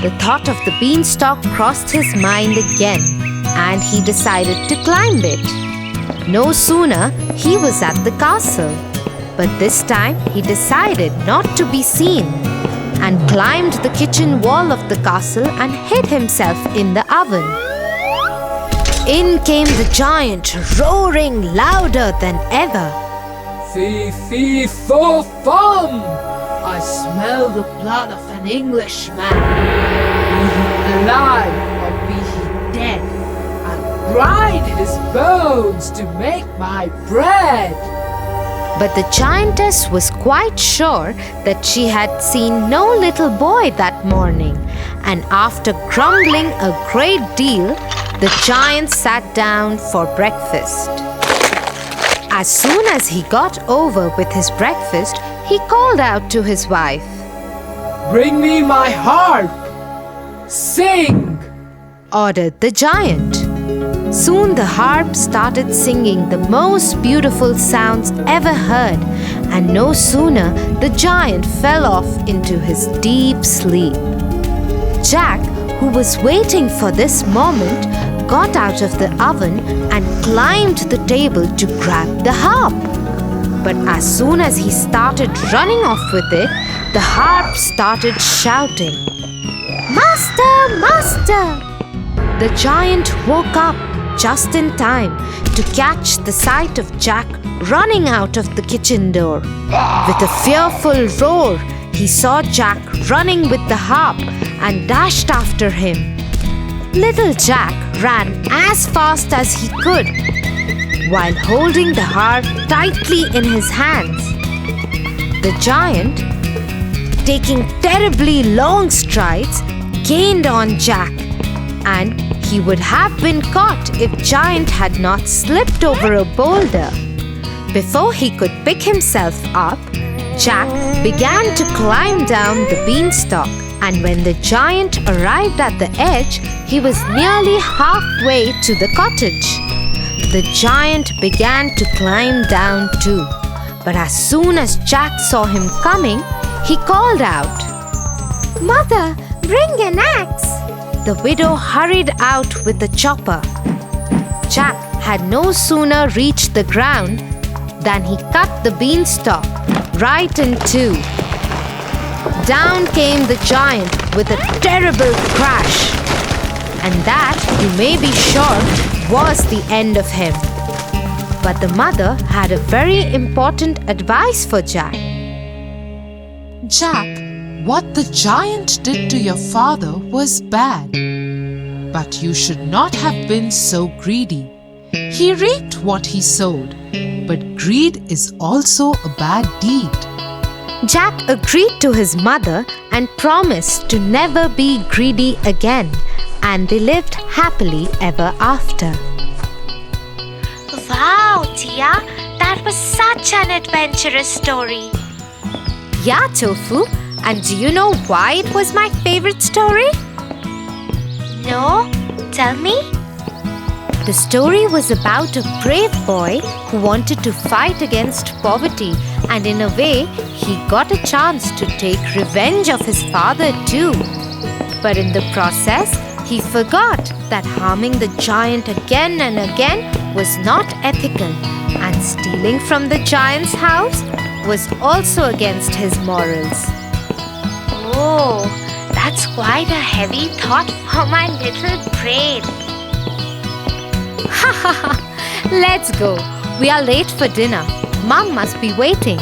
The thought of the beanstalk crossed his mind again, and he decided to climb it. No sooner he was at the castle, but this time he decided not to be seen and climbed the kitchen wall of the castle and hid himself in the oven. In came the giant, roaring louder than ever. Fee, fee, fo, fum! I smell the blood of an Englishman. Be he alive or be he dead, I'll grind his bones to make my bread. But the giantess was quite sure that she had seen no little boy that morning, and after grumbling a great deal, the giant sat down for breakfast. As soon as he got over with his breakfast, he called out to his wife, Bring me my harp! Sing! ordered the giant. Soon the harp started singing the most beautiful sounds ever heard, and no sooner the giant fell off into his deep sleep. Jack, who was waiting for this moment, got out of the oven and climbed the table to grab the harp. But as soon as he started running off with it, the harp started shouting, Master! Master! The giant woke up just in time to catch the sight of Jack running out of the kitchen door. With a fearful roar, he saw Jack running with the harp and dashed after him. Little Jack ran as fast as he could. while holding the harp tightly in his hands. The giant, taking terribly long strides, gained on Jack, and he would have been caught if Giant had not slipped over a boulder. Before he could pick himself up, Jack began to climb down the beanstalk, and when the giant arrived at the edge, he was nearly halfway to the cottage. The giant began to climb down too, but as soon as Jack saw him coming, he called out, Mother, bring an axe. The widow hurried out with the chopper. Jack had no sooner reached the ground than he cut the beanstalk right in two. Down came the giant with a terrible crash, and that, you may be sure, was the end of him. But the mother had a very important advice for Jack. Jack, what the giant did to your father was bad. But you should not have been so greedy. He reaped what he sowed, but greed is also a bad deed. Jack agreed to his mother and promised to never be greedy again, and they lived happily ever after. Wow, Tia, that was such an adventurous story. Yeah, Tofu, and do you know why it was my favorite story? No? Tell me. The story was about a brave boy who wanted to fight against poverty, and in a way, he got a chance to take revenge of his father too. But in the process, he forgot that harming the giant again and again was not ethical, and stealing from the giant's house was also against his morals. Oh, that's quite a heavy thought for my little brain. Ha ha ha! Let's go. We are late for dinner. Mom must be waiting.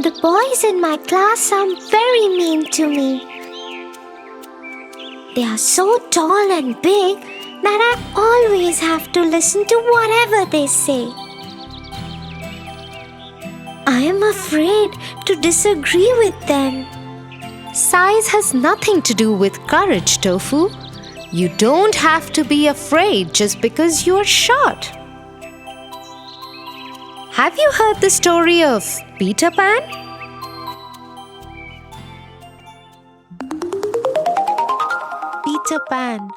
The boys in my class are very mean to me. They are so tall and big that I always have to listen to whatever they say. I am afraid to disagree with them. Size has nothing to do with courage, Tofu. You don't have to be afraid just because you're short. Have you heard the story of Peter Pan? Peter Pan.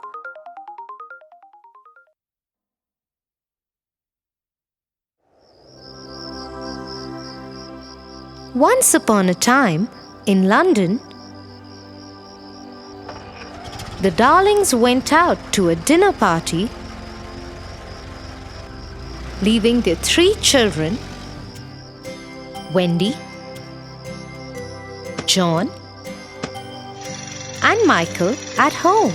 Once upon a time, in London, the Darlings went out to a dinner party, leaving their 3 children, Wendy, John, and Michael, at home.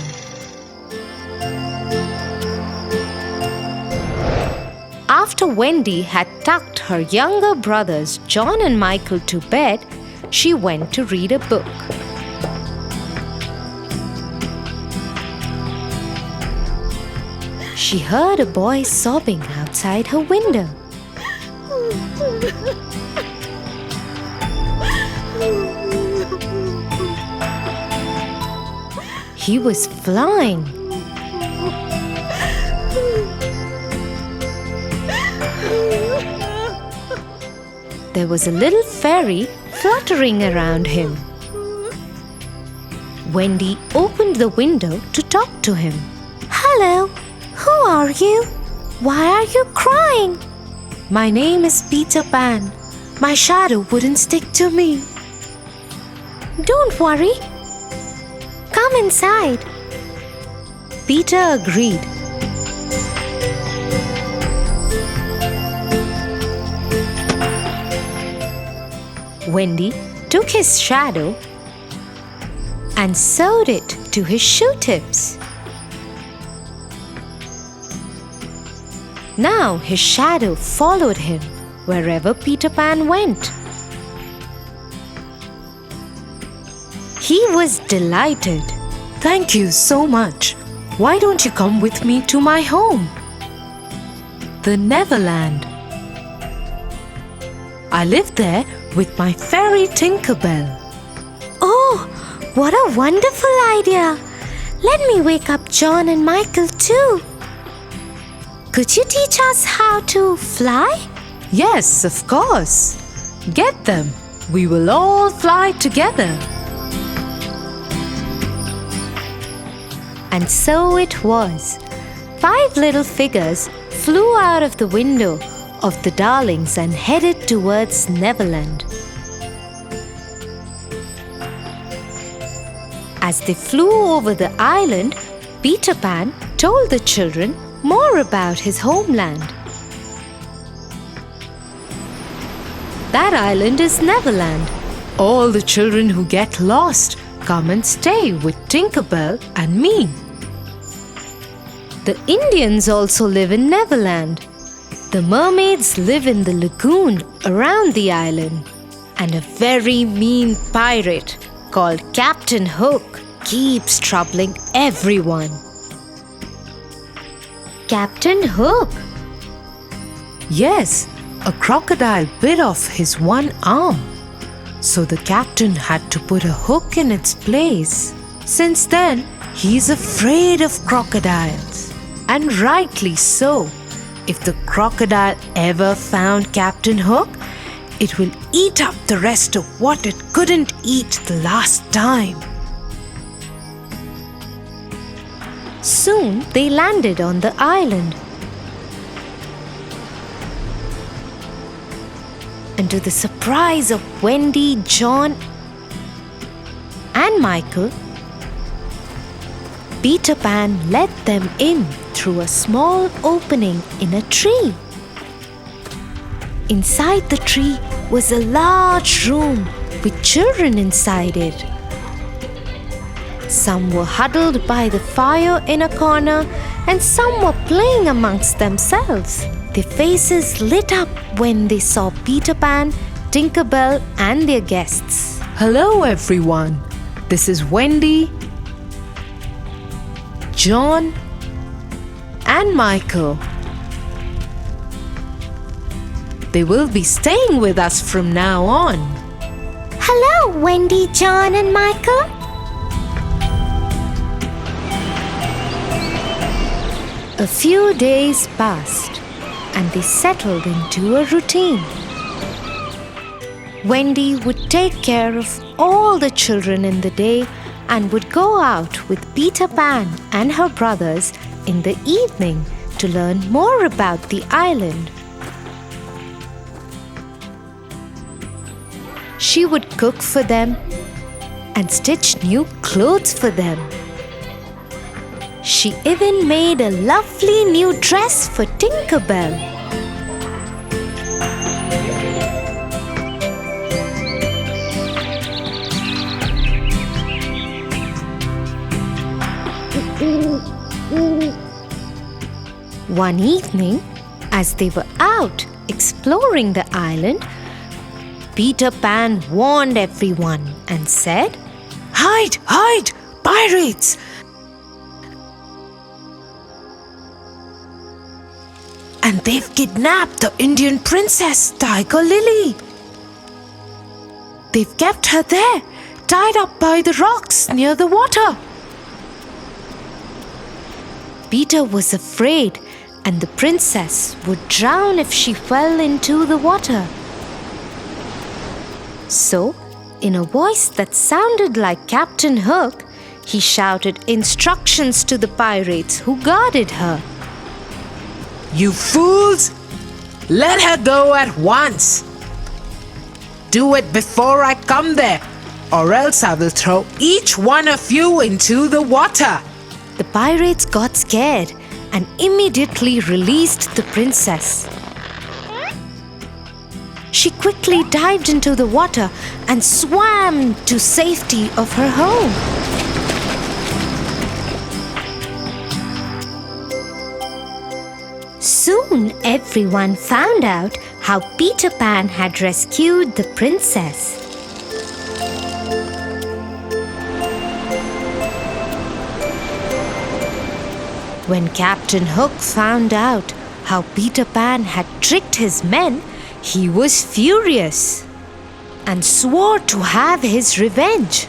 After Wendy had tucked her younger brothers John and Michael to bed, she went to read a book. She heard a boy sobbing outside her window. He was flying. There was a little fairy fluttering around him. Wendy opened the window to talk to him. Hello, who are you? Why are you crying? My name is Peter Pan. My shadow wouldn't stick to me. Don't worry. Come inside. Peter agreed. Wendy took his shadow and sewed it to his shoe tips. Now his shadow followed him wherever Peter Pan went. He was delighted. Thank you so much. Why don't you come with me to my home? The Neverland. I live there with my fairy Tinkerbell. Oh, what a wonderful idea! Let me wake up John and Michael too. Could you teach us how to fly? Yes, of course. Get them. We will all fly together. And so it was. 5 little figures flew out of the window of the Darlings and headed towards Neverland. As they flew over the island, Peter Pan told the children more about his homeland. That island is Neverland. All the children who get lost come and stay with Tinkerbell and me. The Indians also live in Neverland. The mermaids live in the lagoon around the island. And a very mean pirate called Captain Hook keeps troubling everyone. Captain Hook? Yes, a crocodile bit off his one arm. So the captain had to put a hook in its place. Since then, he's afraid of crocodiles. And rightly so. If the crocodile ever found Captain Hook, it will eat up the rest of what it couldn't eat the last time. Soon they landed on the island. And to the surprise of Wendy, John, and Michael, Peter Pan led them in through a small opening in a tree. Inside the tree was a large room with children inside it. Some were huddled by the fire in a corner, and some were playing amongst themselves. Their faces lit up when they saw Peter Pan, Tinkerbell, and their guests. Hello, everyone. This is Wendy, John, and Michael. They will be staying with us from now on. Hello, Wendy, John, and Michael. A few days passed, and they settled into a routine. Wendy would take care of all the children in the day and would go out with Peter Pan and her brothers in the evening to learn more about the island. She would cook for them and stitch new clothes for them. She even made a lovely new dress for Tinkerbell. One evening, as they were out exploring the island, Peter Pan warned everyone and said, Hide! Hide! Pirates! And they've kidnapped the Indian princess, Tiger Lily. They've kept her there, tied up by the rocks near the water. Peter was afraid, and the princess would drown if she fell into the water. So, in a voice that sounded like Captain Hook, he shouted instructions to the pirates who guarded her. You fools! Let her go at once! Do it before I come there, or else I will throw each one of you into the water. The pirates got scared and immediately released the princess. She quickly dived into the water and swam to safety of her home. Soon everyone found out how Peter Pan had rescued the princess. When Captain Hook found out how Peter Pan had tricked his men, he was furious and swore to have his revenge.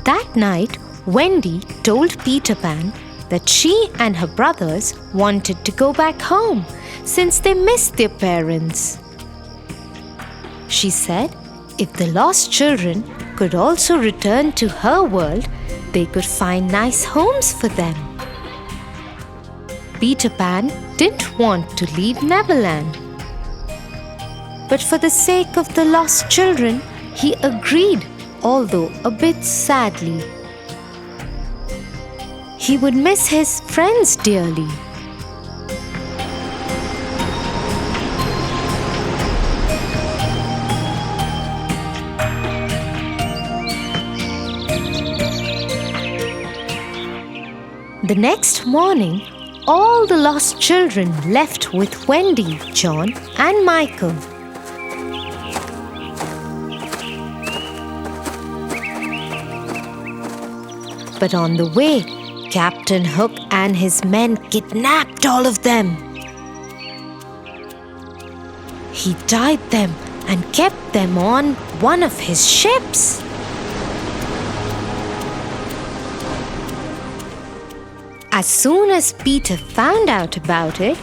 That night, Wendy told Peter Pan that she and her brothers wanted to go back home since they missed their parents. She said if the lost children could also return to her world, they could find nice homes for them. Peter Pan didn't want to leave Neverland. But for the sake of the lost children, he agreed, although a bit sadly. He would miss his friends dearly. The next morning, all the lost children left with Wendy, John, and Michael. But on the way, Captain Hook and his men kidnapped all of them. He tied them and kept them on one of his ships. As soon as Peter found out about it,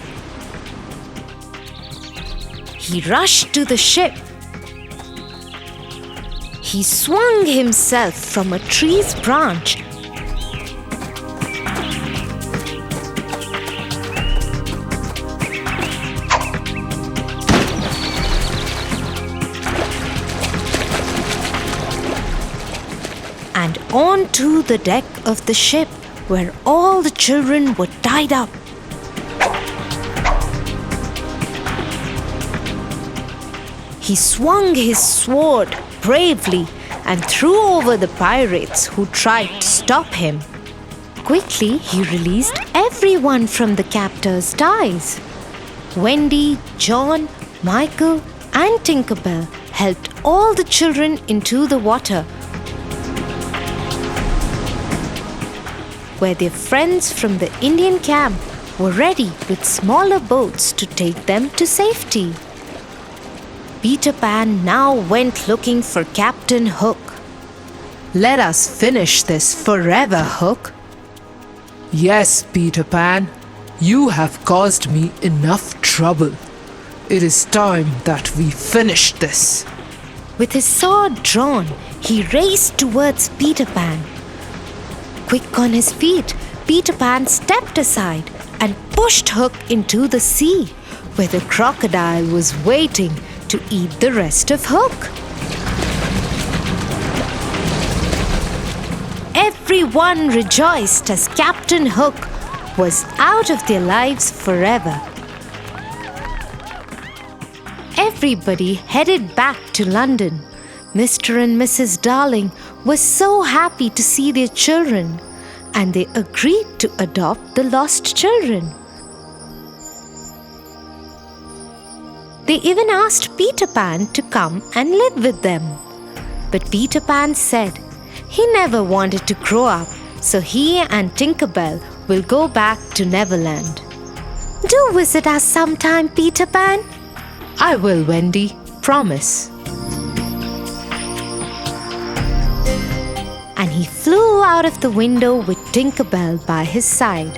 he rushed to the ship. He swung himself from a tree's branch and onto the deck of the ship, where all the children were tied up. He swung his sword bravely and threw over the pirates who tried to stop him. Quickly, he released everyone from the captor's ties. Wendy, John, Michael, and Tinkerbell helped all the children into the water, where their friends from the Indian camp were ready with smaller boats to take them to safety. Peter Pan now went looking for Captain Hook. Let us finish this forever, Hook. Yes, Peter Pan, you have caused me enough trouble. It is time that we finish this. With his sword drawn, he raced towards Peter Pan. Quick on his feet, Peter Pan stepped aside and pushed Hook into the sea, where the crocodile was waiting to eat the rest of Hook. Everyone rejoiced as Captain Hook was out of their lives forever. Everybody headed back to London. Mr. and Mrs. Darling were so happy to see their children, and they agreed to adopt the lost children. They even asked Peter Pan to come and live with them. But Peter Pan said he never wanted to grow up, so he and Tinkerbell will go back to Neverland. Do visit us sometime, Peter Pan. I will, Wendy. Promise. And he flew out of the window with Tinkerbell by his side.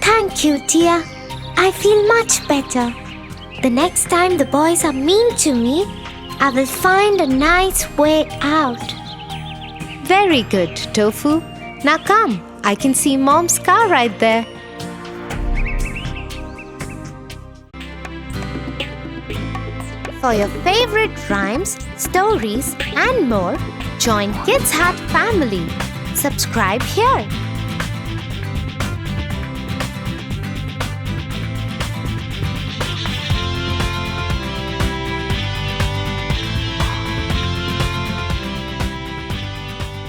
Thank you, dear. I feel much better. The next time the boys are mean to me, I will find a nice way out. Very good, Tofu. Now come, I can see Mom's car right there. For your favorite rhymes, stories, and more, join Kids Heart family. Subscribe here.